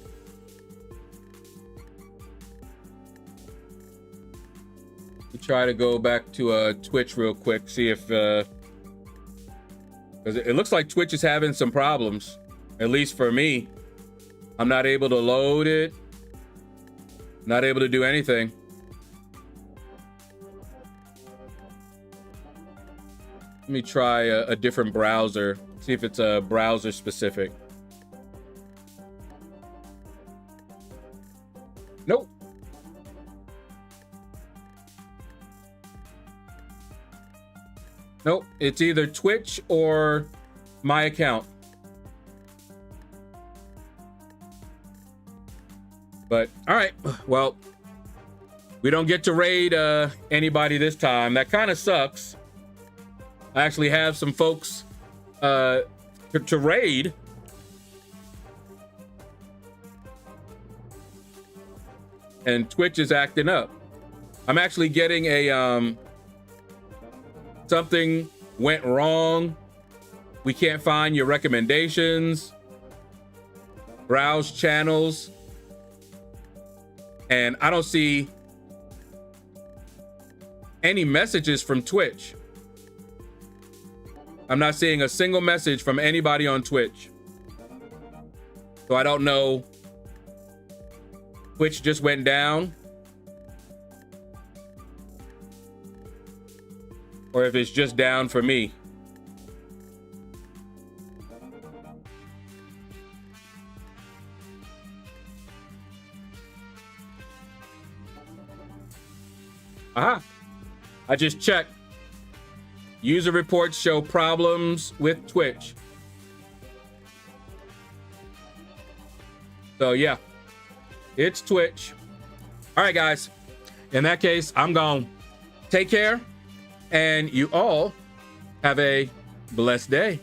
We try to go back to Twitch real quick, see if because it looks like Twitch is having some problems, at least for me. I'm not able to load it. Not able to do anything. Let me try a different browser. See if it's a browser specific. Nope. Nope. It's either Twitch or my account. But all right. Well, we don't get to raid anybody this time. That kind of sucks. I actually have some folks to raid. And Twitch is acting up. I'm actually getting a something went wrong. We can't find your recommendations. Browse channels. And I don't see any messages from Twitch. I'm not seeing a single message from anybody on Twitch. So I don't know. Twitch just went down. Or if it's just down for me. Aha. I just checked. User reports show problems with Twitch. So yeah, it's Twitch. All right, guys. In that case, I'm gone. Take care, and you all have a blessed day.